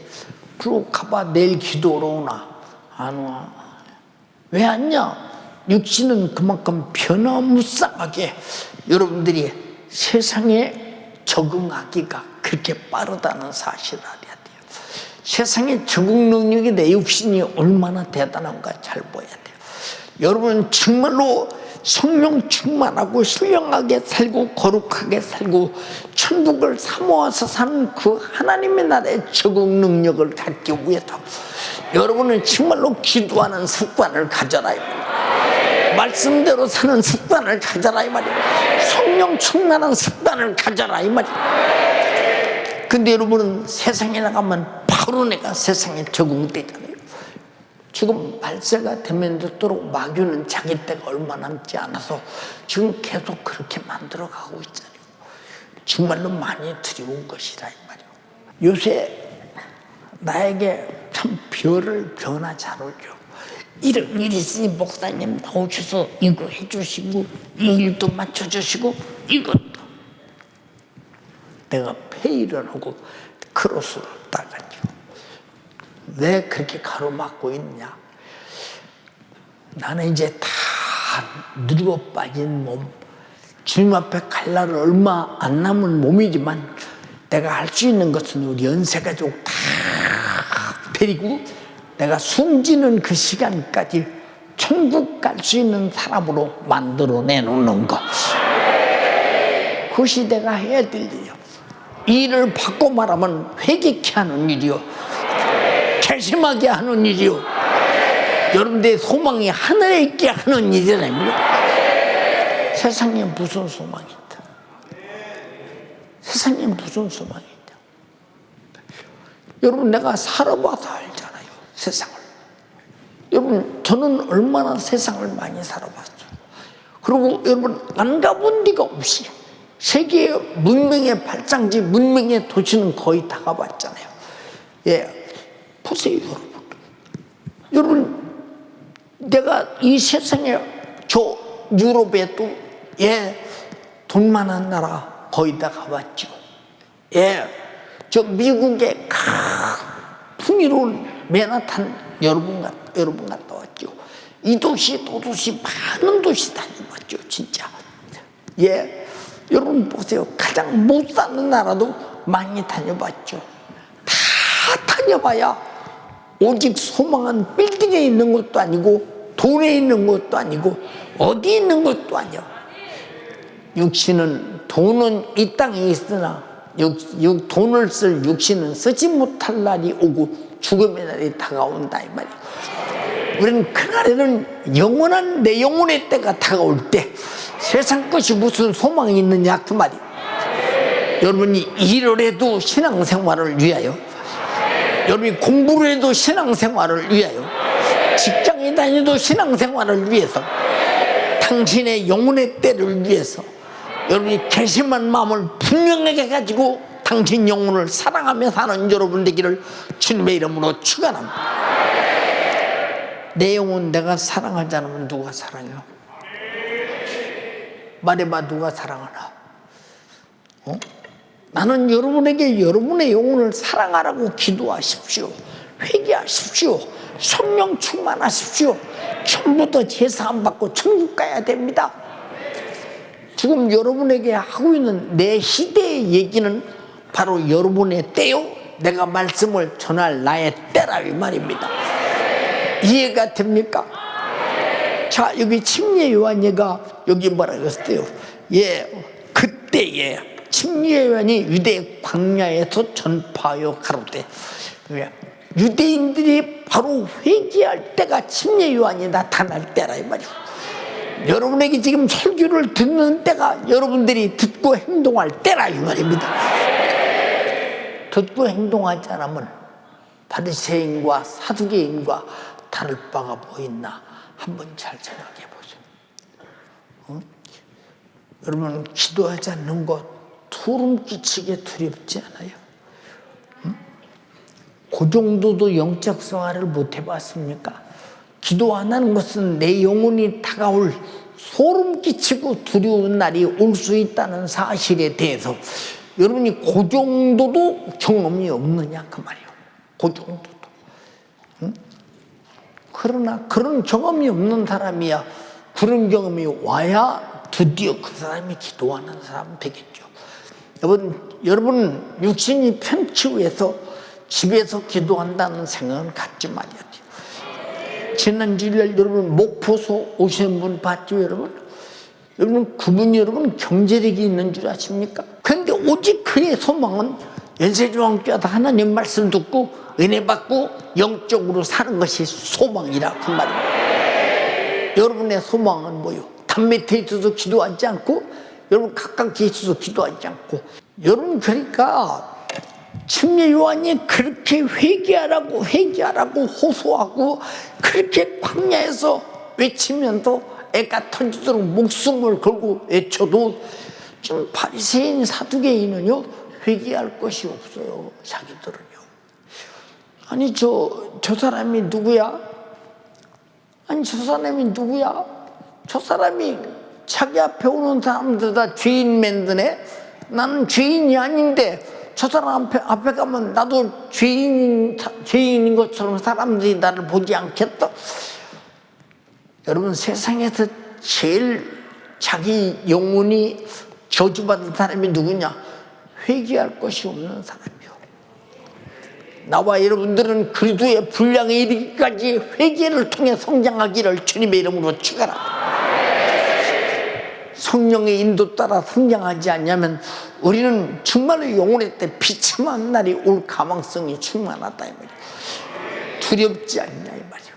그러고 가봐 내일 기도하러 오나? 안 와. 왜 왔냐? 육신은 그만큼 변화무쌍하게 여러분들이 세상에 적응하기가 그렇게 빠르다는 사실을 알아야 돼요. 세상에 적응 능력이 내 육신이 얼마나 대단한가 잘 보여야 돼요. 여러분 정말로 성령 충만하고 신령하게 살고 거룩하게 살고 천국을 사모해서 사는 그 하나님의 나라의 적응 능력을 갖기 위해서 여러분은 정말로 기도하는 습관을 가져라. 말씀대로 사는 습관을 가져라 이 말이에요. 성령 충만한 습관을 가져라 이 말이에요. 근데 여러분은 세상에 나가면 바로 내가 세상에 적응되잖아요. 지금 말세가 되면 되도록 마귀는 자기 때가 얼마 남지 않아서 지금 계속 그렇게 만들어가고 있잖아요. 정말로 많이 두려운 것이다 이 말이에요. 요새 나에게 참 별을 변화 잘 오죠. 이런 일이 있으니 목사님 나오셔서 이거 해주시고 이 일도 맞춰주시고 이것도 내가 회의를 하고 크로스를 따가지고 왜 그렇게 가로막고 있냐? 나는 이제 다 늙어 빠진 몸, 주님 앞에 갈 날은 얼마 안 남은 몸이지만 내가 할 수 있는 것은 우리 연세가족 다 데리고 내가 숨지는 그 시간까지 천국 갈 수 있는 사람으로 만들어 내놓는 것. 그것이 내가 해야 될 일이요. 이 일을 바꿔 말하면 회개케 하는 일이요. 결심하게 하는 일이요. 여러분들의 소망이 하늘에 있게 하는 일이라며. 세상에 무슨 소망이 있다. 세상에 무슨 소망이 있다. 여러분 내가 살아봐서 알잖아요. 세상을. 여러분 저는 얼마나 세상을 많이 살아봤어요. 그리고 여러분 안 가본 데가 없이 세계 문명의 발장지, 문명의 도시는 거의 다 가봤잖아요. 예, 보세요, 여러분. 여러분, 내가 이 세상에 저 유럽에 또 돈 많은 나라 거의 다 가봤죠. 저 미국의 풍요로운 맨하탄 여러분 갔다 왔죠. 이 도시 또 도시 많은 도시 다녀봤죠, 진짜. 여러분 보세요. 가장 못 사는 나라도 많이 다녀봤죠. 다 다녀봐야 오직 소망은 빌딩에 있는 것도 아니고 돈에 있는 것도 아니고 어디 있는 것도 아니야. 육신은 돈은 이 땅에 있으나 돈을 쓸 육신은 쓰지 못할 날이 오고 죽음의 날이 다가온다 이 말이야. 우리는 그날에는 영원한 내 영혼의 때가 다가올 때 세상 것이 무슨 소망이 있느냐 그 말이야. 여러분이 일을 해도 신앙생활을 위하여, 여러분이 공부를 해도 신앙생활을 위하여, 직장에 다녀도 신앙생활을 위해서, 당신의 영혼의 때를 위해서 여러분이 결심한 마음을 분명하게 가지고 당신 영혼을 사랑하며 사는 여러분 되기를 주님의 이름으로 축원합니다. 내 영혼 내가 사랑하지 않으면 누가 사랑해요? 말해봐, 누가 사랑하나? 나는 여러분에게 여러분의 영혼을 사랑하라고 기도하십시오. 회개하십시오. 성령 충만하십시오. 처음부터 제사 안 받고 천국 가야 됩니다. 지금 여러분에게 하고 있는 내 시대의 얘기는 바로 여러분의 때요, 내가 말씀을 전할 나의 때라 이 말입니다. 이해가 됩니까? 자, 여기 침례 요한이가 여기 뭐라 그랬어요? 그때에 침례 요한이 유대 광야에서 전파하여 가로되, 유대인들이 바로 회개할 때가 침례 요한이 나타날 때라 이 말이에요. 여러분에게 지금 설교를 듣는 때가 여러분들이 듣고 행동할 때라 이 말입니다. 듣고 행동하지 않으면 바리새인과 사두개인과 다를 바가 뭐 있나 한번 잘 생각해 보세요. 여러분, 기도하지 않는 것 소름 끼치게 두렵지 않아요? 그 정도도 영적 생활을 못 해봤습니까? 기도 안 하는 것은 내 영혼이 다가올 소름 끼치고 두려운 날이 올 수 있다는 사실에 대해서 여러분이 그 정도도 경험이 없느냐 그 말이에요. 그 정도도. 그러나 그런 경험이 없는 사람이야 그런 경험이 와야 드디어 그 사람이 기도하는 사람 되겠죠. 여러분 육신이 편치 위해서 집에서 기도한다는 생각은 갖지 말아야 돼요. 지난 주일 여러분 목포소 오시는 분 봤죠 여러분? 여러분 그분이 여러분 경제력이 있는 줄 아십니까? 그런데 오직 그의 소망은 연세조항교회에서 하나님 말씀 듣고 은혜 받고 영적으로 사는 것이 소망이라 그 말입니다. 여러분의 소망은 뭐요? 담 밑에 있어서 기도하지 않고 여러분 가깝게 있어서 기도하지 않고 여러분 그러니까 침례 요한이 그렇게 회개하라고 호소하고 그렇게 광야에서 외치면서 애가 터지도록 목숨을 걸고 외쳐도 지금 바리새인 사두개인은요 회개할 것이 없어요. 자기들은요. 아니 저 사람이 누구야? 아니 저 사람이 누구야? 저 사람이 자기 앞에 오는 사람들 다 죄인 만드네? 나는 죄인이 아닌데 저 사람 앞에 가면 나도 죄인인 것처럼 사람들이 나를 보지 않겠다? 여러분 세상에서 제일 자기 영혼이 저주받은 사람이 누구냐? 회개할 것이 없는 사람이요. 나와 여러분들은 그리스도의 분량에 이르기까지 회개를 통해 성장하기를 주님의 이름으로 축원합니다. 성령의 인도 따라 성장하지 않냐면 우리는 정말로 영혼의 때 비참한 날이 올 가망성이 충만하다 이 말이에요. 두렵지 않냐 이 말이에요.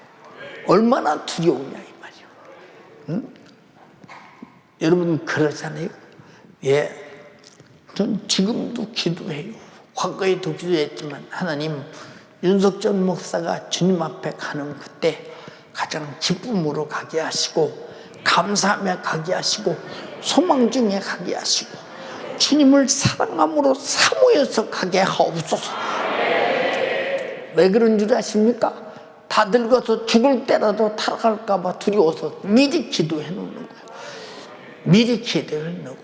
얼마나 두려우냐 이 말이에요. 응? 여러분 그러잖아요. 전 지금도 기도해요. 과거에도 기도했지만 하나님 윤석전 목사가 주님 앞에 가는 그때 가장 기쁨으로 가게 하시고 감사하며 가게 하시고 소망 중에 가게 하시고 주님을 사랑함으로 사모여서 가게 하옵소서. 왜 그런 줄 아십니까? 다 늙어서 죽을 때라도 타락할까 봐 두려워서 미리 기도해 놓는 거예요. 미리 기도해 놓는 거예요.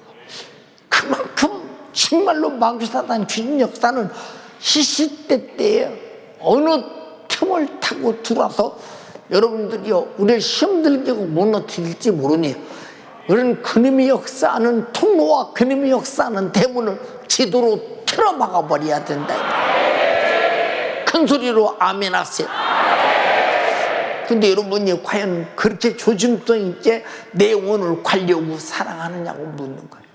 그만큼 정말로 마귀사단 귀신 역사는 시시때때에 어느 틈을 타고 들어와서 여러분들이요, 우리를 힘들게 무너뜨릴지 모르니 그런 그놈의 역사하는 통로와 그놈의 역사하는 대문을 지도로 틀어막아 버려야 된다. 큰 소리로 아멘 하세요. 근데 여러분이 과연 그렇게 조심성 있게 내 영혼을 관리하고 사랑하느냐고 묻는 거예요.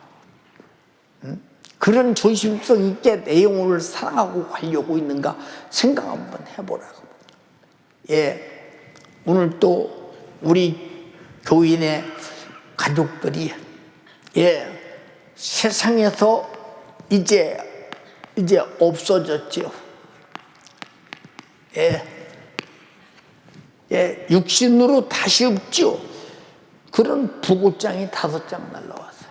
응? 그런 조심성 있게 내 영혼을 사랑하고 관리하고 있는가 생각 한번 해보라고. 예, 오늘 또 우리 교인의 가족들이 세상에서 이제 없어졌지요. 육신으로 다시 없지요. 그런 부고장이 5장 날라왔어요.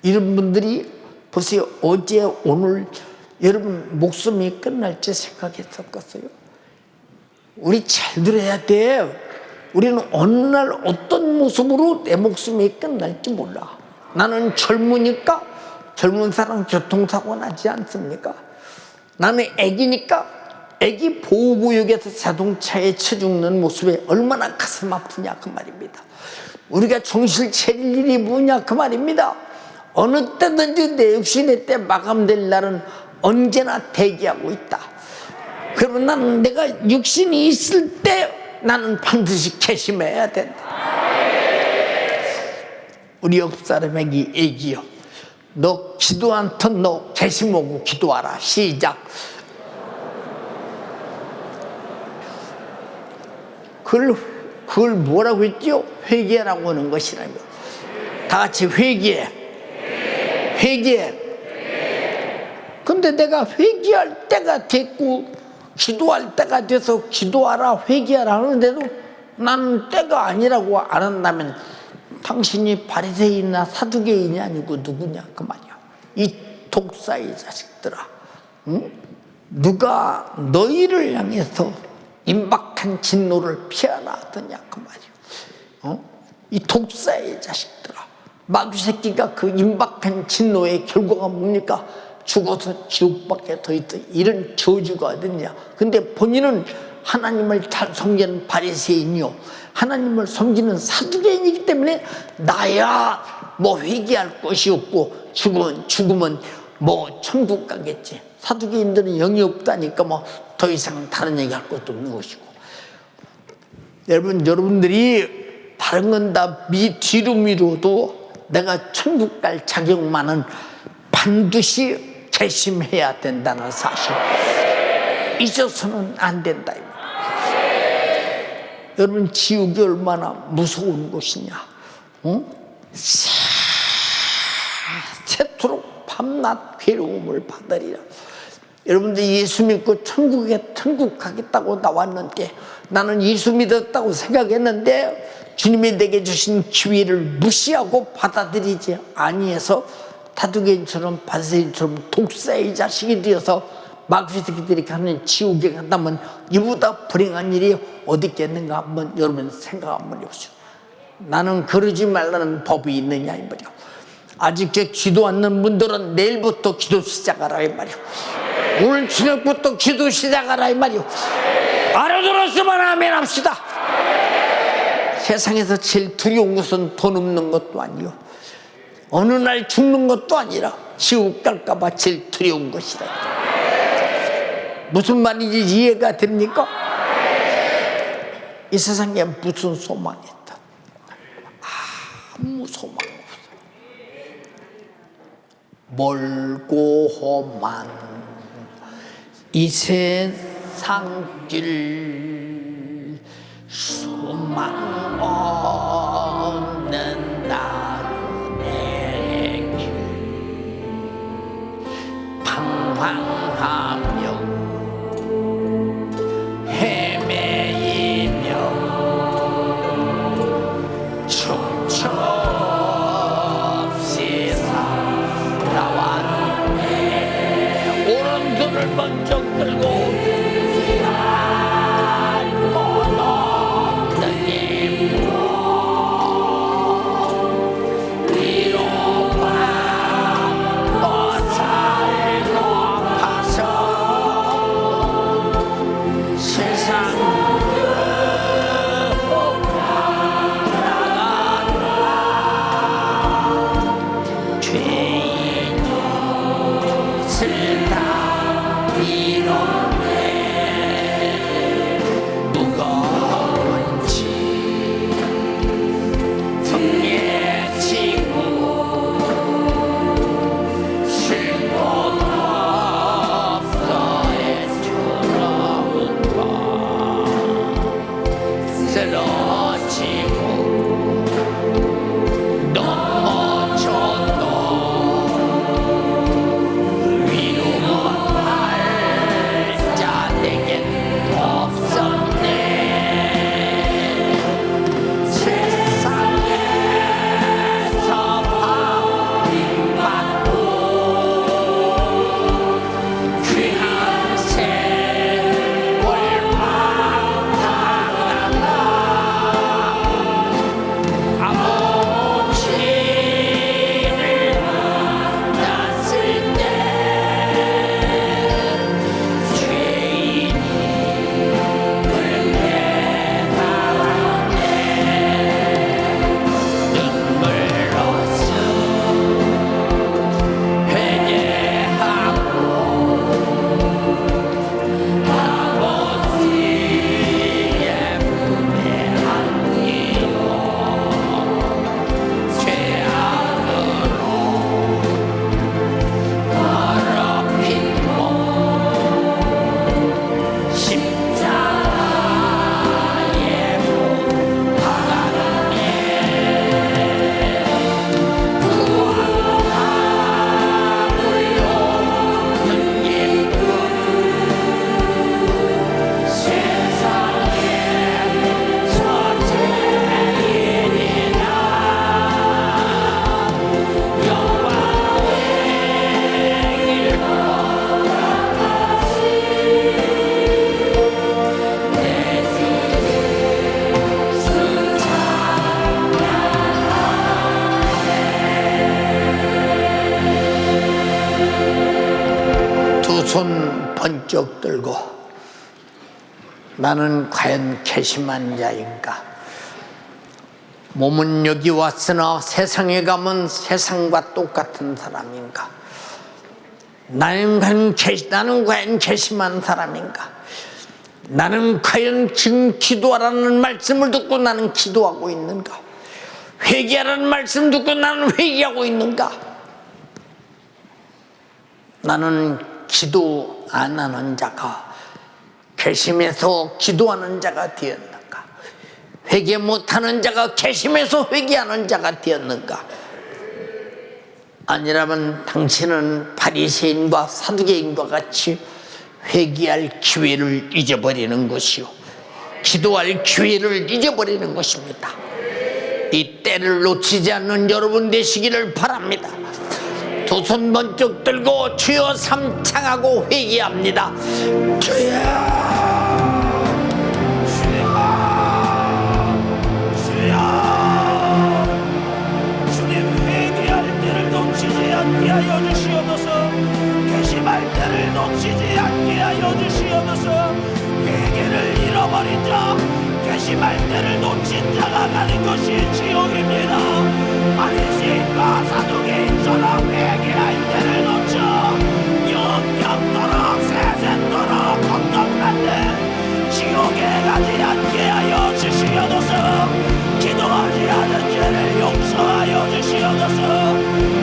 이런 분들이 보세요. 어제 오늘 여러분 목숨이 끝날지 생각했었겠어요? 우리 잘 들어야 돼. 우리는 어느 날 어떤 모습으로 내 목숨이 끝날지 몰라. 나는 젊으니까 젊은 사람 교통사고 나지 않습니까? 나는 애기니까 애기 보호구역에서 자동차에 쳐 죽는 모습에 얼마나 가슴 아프냐 그 말입니다. 우리가 정신 차릴 일이 뭐냐 그 말입니다. 어느 때든지 내 육신의 때 마감될 날은 언제나 대기하고 있다. 그러면 나는 내가 육신이 있을 때 나는 반드시 개심해야 된다. 우리 옆 사람에게 얘기요. 너 기도 않던 너 개심하고 기도하라. 시작. 그걸 뭐라고 했죠? 회개라고 하는 것이라며. 다 같이 회개해. 근데 내가 회개할 때가 됐고 기도할 때가 돼서 기도하라 회개하라 하는데도 나는 때가 아니라고 안 한다면 당신이 바리새인이나 사두개인이 아니고 누구냐 그 말이야. 이 독사의 자식들아, 응? 누가 너희를 향해서 임박한 진노를 피하라 하더냐 그 말이야. 이 독사의 자식들아, 마귀 새끼가 그 임박한 진노의 결과가 뭡니까? 죽어서 지옥밖에 더 있다. 이런 저주가 어딨냐. 근데 본인은 하나님을 잘 섬기는 바리새인이요, 하나님을 섬기는 사두개인이기 때문에 나야 뭐 회개할 것이 없고 죽으면 뭐 천국 가겠지. 사두개인들은 영이 없다니까 뭐 더 이상 다른 얘기 할 것도 없는 것이고. 여러분들이 다른 건 다 뒤로 미뤄도 내가 천국 갈 자격만은 반드시 개심해야 된다는 사실 잊어서는 안 된다. 여러분, 지옥이 얼마나 무서운 곳이냐. 새토록 밤낮 괴로움을 받으리라. 여러분들 예수 믿고 천국 가겠다고 나왔는데 나는 예수 믿었다고 생각했는데 주님이 내게 주신 기회를 무시하고 받아들이지 아니해서 사두개인처럼 바리새인처럼 독사의 자식이 되어서 마귀 새끼들이 가는 지옥에 간다면 이보다 불행한 일이 어디 있겠는가 한번 여러분 생각 한번 해보시오. 나는 그러지 말라는 법이 있느냐 이 말이오. 아직 기도 않는 분들은 내일부터 기도 시작하라 이 말이오. 오늘 저녁부터 기도 시작하라 이 말이오. 알아들었으면 아멘 합시다. 세상에서 제일 두려운 것은 돈 없는 것도 아니요, 어느 날 죽는 것도 아니라 지옥 갈까봐 제일 두려운 것이다. 무슨 말인지 이해가 됩니까? 이 세상에 무슨 소망이 있다? 아무 소망 없어. 멀고 험한 이 세상 길, 소망 없는 나의 길, 방황하며 헤매이며 손 번쩍 들고 나는 과연 괘씸한 자인가? 몸은 여기 왔으나 세상에 가면 세상과 똑같은 사람인가? 나는 과연 괘씸한 사람인가? 나는 과연 지금 기도하라는 말씀을 듣고 나는 기도하고 있는가? 회개하라는 말씀 듣고 나는 회개하고 있는가? 나는 기도 안 하는 자가 괘씸해서 기도하는 자가 되었는가? 회개 못하는 자가 괘씸해서 회개하는 자가 되었는가? 아니라면 당신은 바리새인과 사두개인과 같이 회개할 기회를 잊어버리는 것이요, 기도할 기회를 잊어버리는 것입니다. 이 때를 놓치지 않는 여러분 되시기를 바랍니다. 두 손 번쩍 들고 주여 삼창하고 회개합니다. 주여, 않게 하여 주시옵소서. 괘씸할 때를 놓치지 않게 하여 주시옵소서. 회개를 잃어버린 자, 괘씸할 때를 놓친 자가 가는 것이 지옥입니다. 바리새인과 사두개인처럼 회개할 때를 놓쳐 영영토록 세세토록 고통받는 지옥에 가지 않게 하여 주시옵소서. 기도하지 않은 죄를 용서하여 주시옵소서.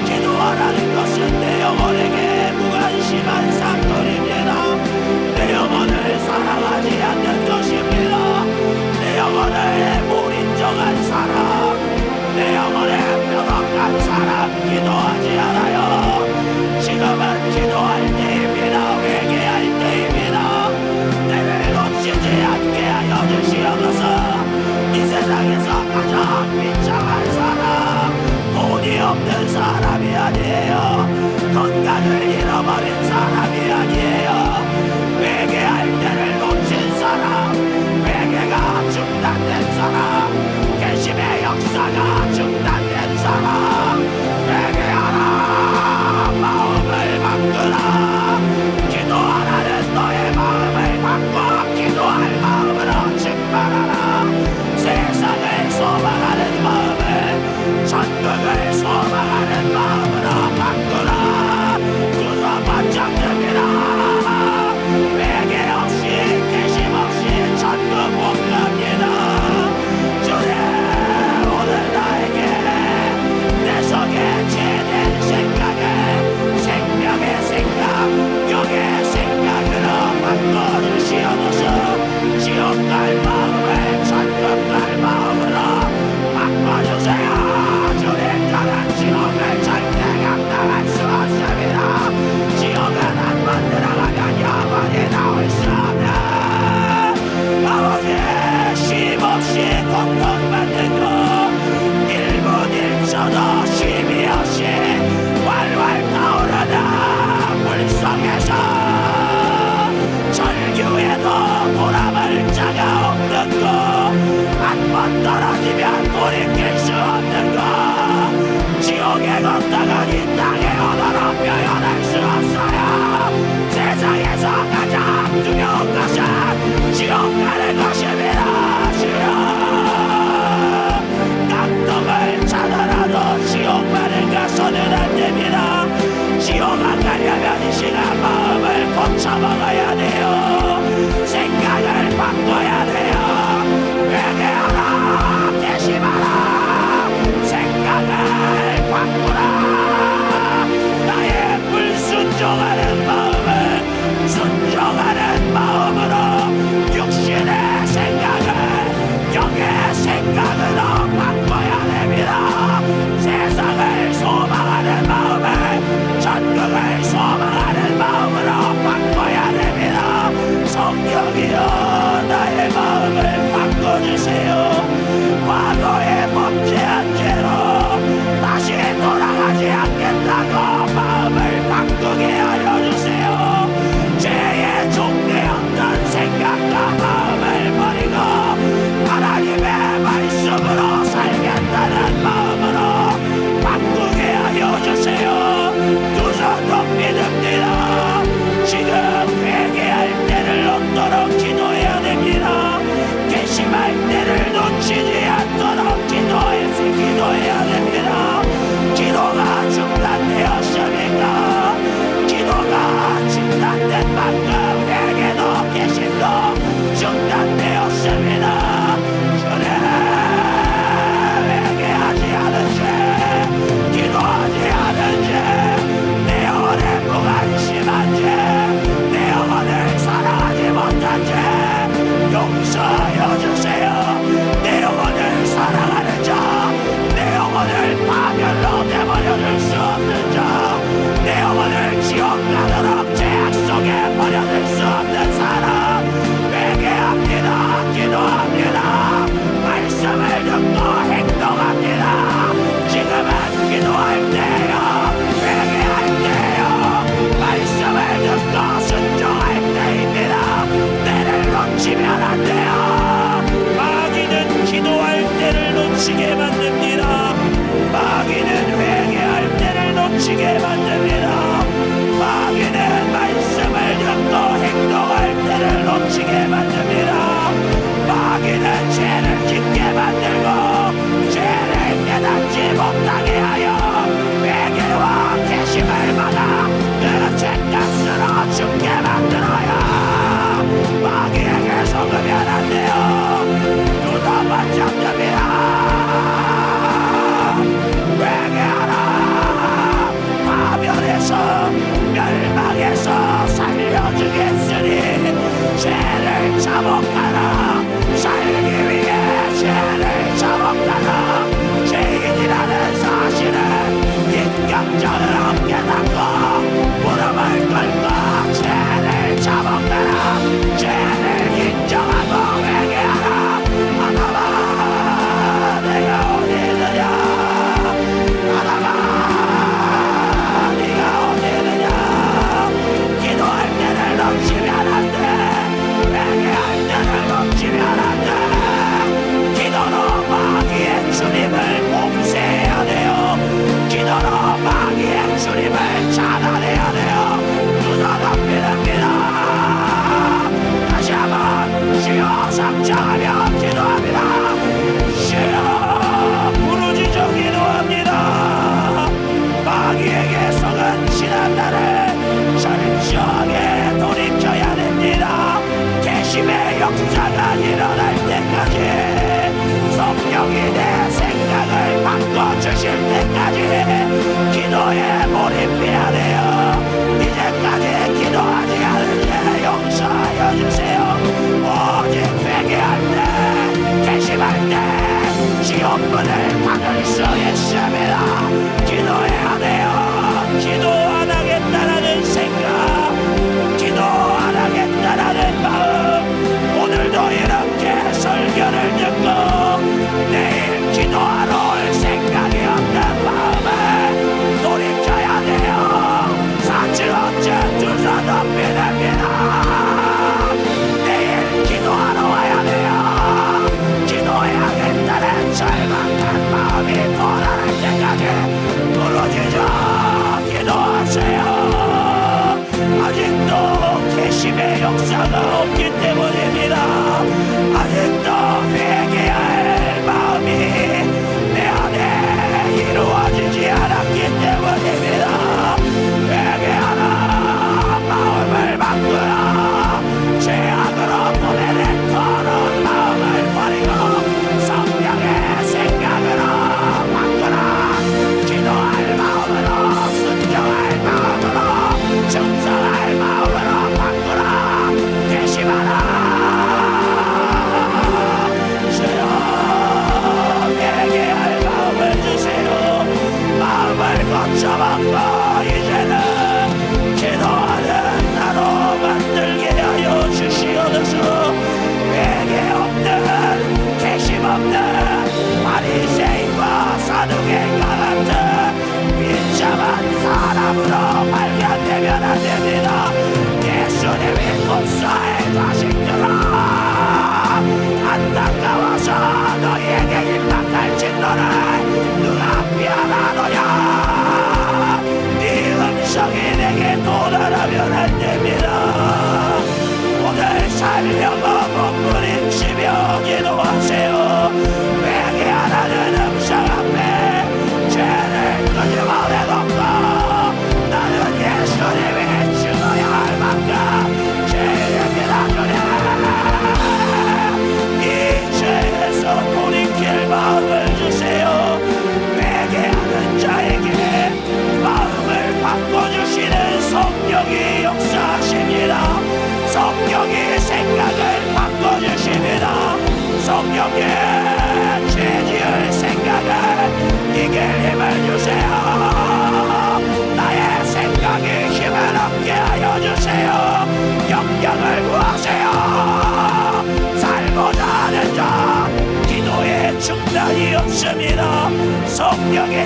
기도하라는 것은 내 영혼에게 무관심한 상돌입니다. 내 영혼을 사랑하지 않는 것입니다. 내 영혼을 무인정한 사람, 내 영혼에 뼈덕한 사람 기도하지 않아요. 지금은 기도할 때입니다. 회개할 때입니다. 때를 놓치지 않게 하여 주시옵소서. 이 세상에서 가장 비참한 사람, 돈이 없는 사람이 아니에요. 건강을 잃어버린 사람이 아니에요. 회개할 때를 놓친 사람, 회개가 중단된 사람, 괘씸의 역사가 중단된 사람, 회개하라. 마음을 바꾸라. 기도하라는 너의 마음을 바꿔 기도할 마음으로 증발하라. 세상을 소망하는 마음을 천국을 소망하는 마음으로 바꾸라. 두손 번쩍 듭니다. 회개 없이 괘씸 없이 천국 못 갑니다. 주님, 오늘 나에게 내 속에 죄된 생각을 생명의 생각, 영의 생각으로 바꿔주시옵소서. 지옥 갈 마음을 천국 갈 마음으로 바꿔주세요. 주님, 저는 지옥을 절대 감당할 수 없습니다. 지옥은 한 번 들어가면 영원히 나올 수 없는, 아버지, 쉼없이 고통받는 것, 1분 1초도 쉼이 없이 활활 타오르는 물속에서 절규에도 돌아볼 자가 없는 것, 한 번 떨어지면 돌이킬 수 없는 것, 지옥의 고통은 이 땅에 언어로 표현할 수 없어요. 세상에서 가장 두려운 것은 지옥 가는 것입니다. 주여, 낙동을 찾아라도 지옥 가는 것은 안 됩니다. 지옥 안 가려면 이 시간 마음을 고쳐먹어야 돼요. 생각을 바꿔야 돼요. 회개하라. 괘씸하라. 생각을 바꾸라. 나의 불순종하는 마음을 순종하는 마음으로 육신의 생각을 지옥 가도록 죄악 속에 버려질 수 없는 사람 회개합니다. 기도합니다. 말씀을 듣고 행동합니다. 지금은 기도할 때요, 회개할 때요, 말씀을 듣고 순종할 때입니다. 때를 놓치면 안 돼요. 마귀는 기도할 때를 놓치게 만듭니다. 마귀는 회개할 때를 놓치게 만듭니다. 마귀는 말씀을 듣고 행동할 때를 놓치게 만듭니다. 마귀는 죄를 짓게 만들고 죄를 깨닫지 못하게 하여 회개와 개심을 받아 그 죄값으로 죽게 만들어요. 마귀에게 속으면 안 돼요. 누가 반짝됩니다. 회개하라. 파멸에서 멸망에서 살려주겠으니 죄를 자복하라. 살기 위해 죄를 자복하라. 죄인이라는 사실을 인격적으로 깨닫고 무릎을 꿇고 죄를 자복하라. 죄를 인정하고 회개하라. 하나만 내가 어디 있느냐. 하나만 네가 어디 있느냐. 기도할 때를 놓치면 안 돼. 회개할 때를 놓치면 안 돼. 기도로 마귀의 주님을 봉쇄해야 돼요. 기도로 마귀의 주님을 차단해야 돼요. 누나가 믿습니다. 다시 한번 주여 삼창하며 기도합니다. 주여 부르짖어 기도합니다. 마귀에게 속은 지난날에 철저하게 돌이켜야 됩니다. 개심의 역사가 일어날 때까지, 성령이 내 생각을 바꿔주실 때까지 기도에 몰입해야 돼요. 이제까지 기도하지 않은데 용서하여 주세요. 오직 회개할 때, 개심할 때 지옥문을 닫을 수 있습니다. 기도해야 돼요. 기도 안 하겠다라는 생각, 기도 안 하겠다라는 마음, 오늘도 이렇게 설교를 듣고 내일 기도하러 올 생각이 없는 마음을 돌이켜야 돼요. 사치어째 두손 높이 됩니다. 내일 기도하러 와야 돼요. 기도해야겠다는 절박한 마음이 돌아갈 때까지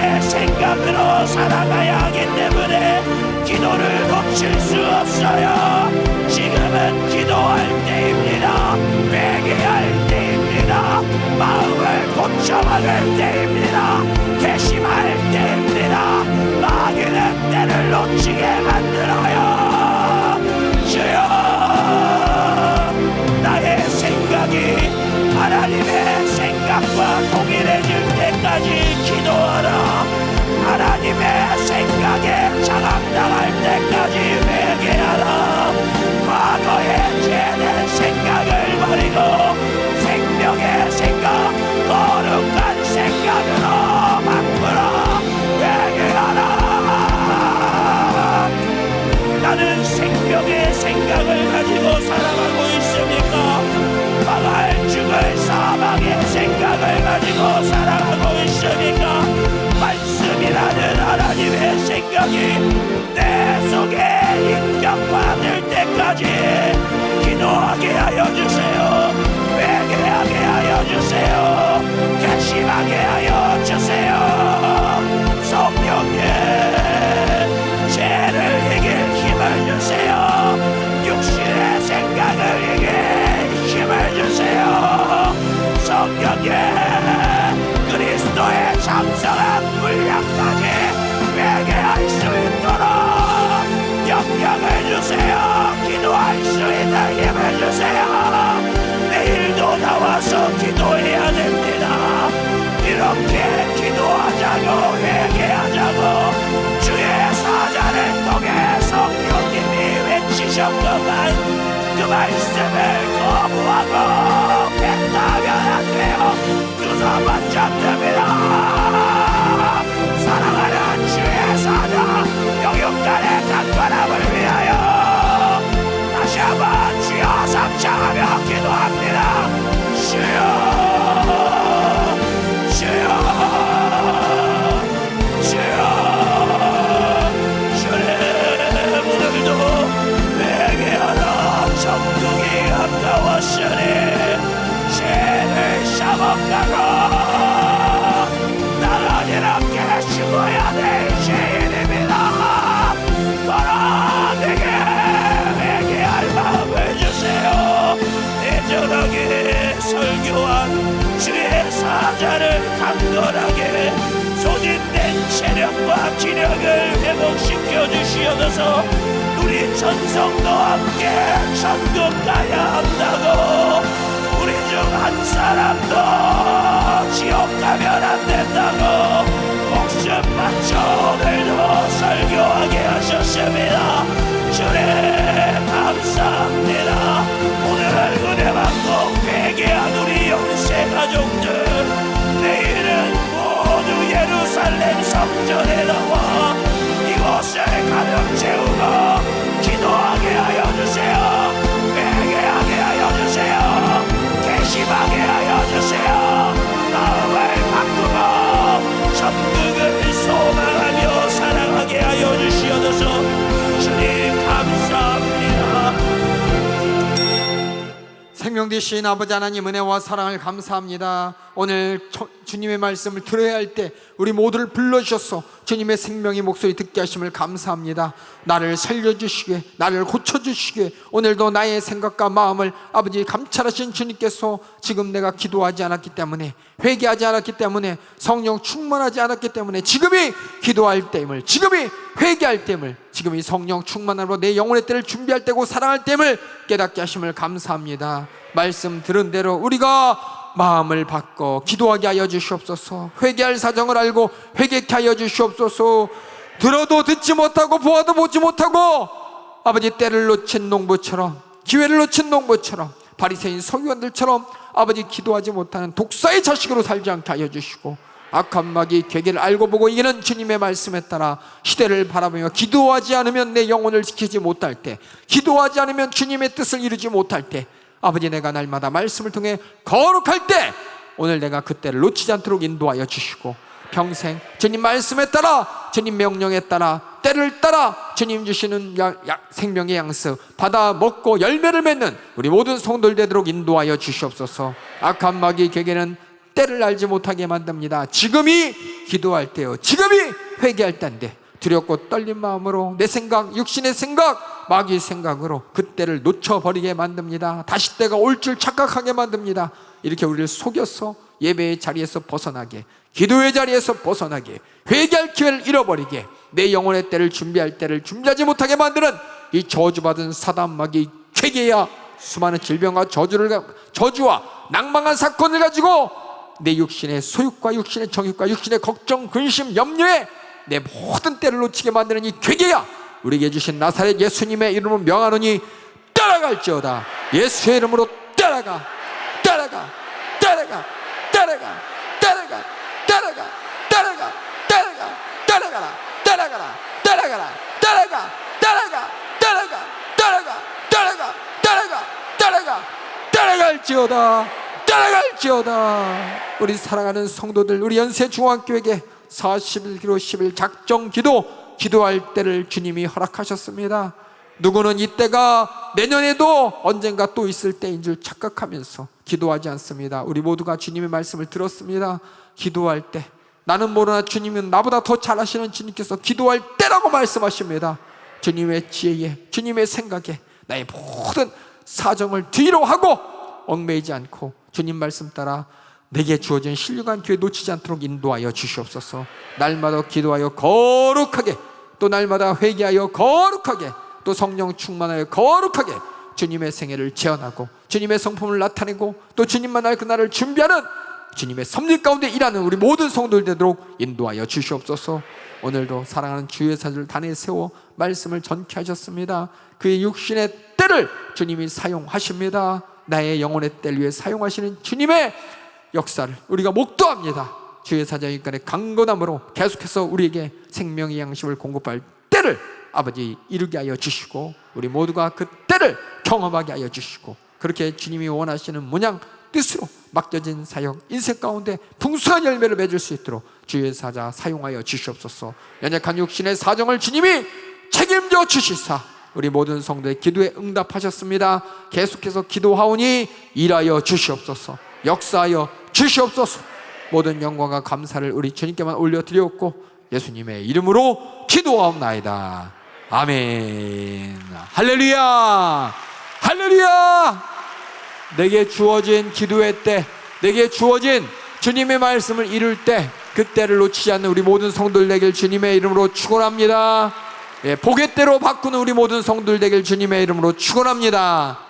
내 생각으로 살아가야 하기 때문에 기도를 놓칠 수 없어요. 지금은 기도할 때입니다. 회개할 때입니다. 마음을 고쳐먹을 때입니다. 개심할 때입니다. 마귀는 때를 놓치게 만들어요. 주여, 나의 생각이 하나님의 생각과 동일해질 때까지 기도하라. 하나님의 생각에 장악당할 때까지 회개하라. 과거의 죄된 생각을 버리고 생명의 생각, 거룩한 생각으로 바꾸라. 회개하라. 나는 생명의 생각을 가지고 살아가고 있습니까? 망할 죽을 사망의 생각을 가지고 살아가고 있습니까? 말씀이라는 하나님의 생각이 내 속에 인격화될 때까지 기도하게 하여 주세요. 회개하게 하여 주세요. 결심하게 하여 주세요. 성령님, 죄를 이길 힘을 주세요. 육신의 생각을 이길 힘을 주세요. 성령님, 그리스도의 장성한 분량까지 회개할 수 있도록 영향을 주세요. 기도할 수 있는 힘을 주세요. 내일도 나와서 기도해야 됩니다. 이렇게 기도하자고 회개하자고 주의 사자를 통해 성령님이 외치셨건만 그 말씀을 거부하고 뱉다면 안 돼요. 주사받지 않습니다. 사랑하는 주의 사자 영육간의 강건함을 위하여 다시 한번 주여 삼창하며 기도합니다. 주여, 주여, 주여, 주님, 오늘도 회개하라. 천국이 가까웠으니 죄를 샤먹다가 나는 이렇게 죽어야 될 죄인입니다. 바라 내게 회개할 마음을 주세요. 애절하게 설교한 주의 사자를 강건하게 소진된 체력과 기력을 회복시켜 주시옵소서. 우리 전성도와 함께 천국 가야 한다고, 우리 중 한 사람도 지옥 가면 안 된다고 목숨 바쳐 오늘도 설교하게 하셨습니다. 주님 감사합니다. 오늘 은혜 받고 회개한 우리 영세 가족들, 내일은 모두 예루살렘 성전에 나와 이곳을 가득 채우고 기도하게 하여 주세요. 회개하게 하여 주세요. 개심하게 하여 주세요. 마음을 바꾸고 천국을 소망하며 사랑하게 하여 주시옵소서. 주님 감사합니다. 생명 되신 아버지 하나님, 은혜와 사랑을 감사합니다. 오늘 주님의 말씀을 들어야 할 때 우리 모두를 불러주셔서 주님의 생명의 목소리 듣게 하심을 감사합니다. 나를 살려주시게, 나를 고쳐주시게, 오늘도 나의 생각과 마음을 아버지 감찰하신 주님께서 지금 내가 기도하지 않았기 때문에, 회개하지 않았기 때문에, 성령 충만하지 않았기 때문에 지금이 기도할 때임을, 지금이 회개할 때임을, 지금이 성령 충만함으로 내 영혼의 때를 준비할 때고 사랑할 때임을 깨닫게 하심을 감사합니다. 말씀 들은 대로 우리가 마음을 바꿔 기도하게 하여 주시옵소서. 회개할 사정을 알고 회개케 하여 주시옵소서. 들어도 듣지 못하고 보아도 보지 못하고 아버지 때를 놓친 농부처럼, 기회를 놓친 농부처럼, 바리새인 서기관들처럼 아버지 기도하지 못하는 독사의 자식으로 살지 않게 하여 주시고, 악한 마귀 괴계를 알고 보고 이기는 주님의 말씀에 따라 시대를 바라보며 기도하지 않으면 내 영혼을 지키지 못할 때, 기도하지 않으면 주님의 뜻을 이루지 못할 때, 아버지 내가 날마다 말씀을 통해 거룩할 때 오늘 내가 그때를 놓치지 않도록 인도하여 주시고, 평생 주님 말씀에 따라, 주님 명령에 따라, 때를 따라 주님 주시는 생명의 양식 받아 먹고 열매를 맺는 우리 모든 성도들 되도록 인도하여 주시옵소서. 악한 마귀 괴계는 때를 알지 못하게 만듭니다. 지금이 기도할 때요, 지금이 회개할 때인데 두렵고 떨린 마음으로 내 생각, 육신의 생각, 마귀의 생각으로 그때를 놓쳐버리게 만듭니다. 다시 때가 올 줄 착각하게 만듭니다. 이렇게 우리를 속여서 예배의 자리에서 벗어나게, 기도의 자리에서 벗어나게, 회개할 기회를 잃어버리게, 내 영혼의 때를 준비할 때를 준비하지 못하게 만드는 이 저주받은 사단 마귀의 괴계야 수많은 질병과 저주와 낭망한 사건을 가지고 내 육신의 소욕과 육신의 정욕과 육신의 걱정, 근심, 염려에 내 모든 때를 놓치게 만드는 이 괴계야, 우리에게 주신 나사렛 예수님의 이름으로 명하노니 따라갈지어다. 예수의 이름으로 따라가, 따라가, 따라가, 따라가, 따라가, 따라가, 따라가, 따라가, 따라가라, 따라가라, 따라가라, 따라가, 따라가, 따라가, 따라가, 따라가, 따라가, 따라가, 따라갈지어다, 따라갈지어다. 우리 사랑하는 성도들, 우리 연세 중앙교회에 41기도 10일 작정 기도할 때를 주님이 허락하셨습니다. 누구는 이때가 내년에도 언젠가 또 있을 때인 줄 착각하면서 기도하지 않습니다. 우리 모두가 주님의 말씀을 들었습니다. 기도할 때 나는 모르나 주님은 나보다 더 잘 아시는 주님께서 기도할 때라고 말씀하십니다. 주님의 지혜에, 주님의 생각에 나의 모든 사정을 뒤로 하고 얽매이지 않고 주님 말씀 따라 내게 주어진 신령한 교회 놓치지 않도록 인도하여 주시옵소서. 날마다 기도하여 거룩하게, 또 날마다 회개하여 거룩하게, 또 성령 충만하여 거룩하게 주님의 생애를 재현하고 주님의 성품을 나타내고 또 주님 만날 그날을 준비하는 주님의 섭리 가운데 일하는 우리 모든 성도들 되도록 인도하여 주시옵소서. 오늘도 사랑하는 주의 사자를 단에 세워 말씀을 전케 하셨습니다. 그의 육신의 때를 주님이 사용하십니다. 나의 영혼의 때를 위해 사용하시는 주님의 역사를 우리가 목도합니다. 주의 사자의 간의 강건함으로 계속해서 우리에게 생명의 양식을 공급할 때를 아버지 이루게 하여 주시고 우리 모두가 그 때를 경험하게 하여 주시고 그렇게 주님이 원하시는 문양 뜻으로 맡겨진 사역 인생 가운데 풍성한 열매를 맺을 수 있도록 주의 사자 사용하여 주시옵소서. 연약한 육신의 사정을 주님이 책임져 주시사 우리 모든 성도의 기도에 응답하셨습니다. 계속해서 기도하오니 일하여 주시옵소서. 역사하여 주시옵소서. 모든 영광과 감사를 우리 주님께만 올려드렸고 예수님의 이름으로 기도하옵나이다. 아멘. 할렐루야, 할렐루야. 내게 주어진 기도의 때, 내게 주어진 주님의 말씀을 이룰 때 그때를 놓치지 않는 우리 모든 성도들 되길 주님의 이름으로 축원합니다. 복의 때로 바꾸는 우리 모든 성도들 되길 주님의 이름으로 축원합니다.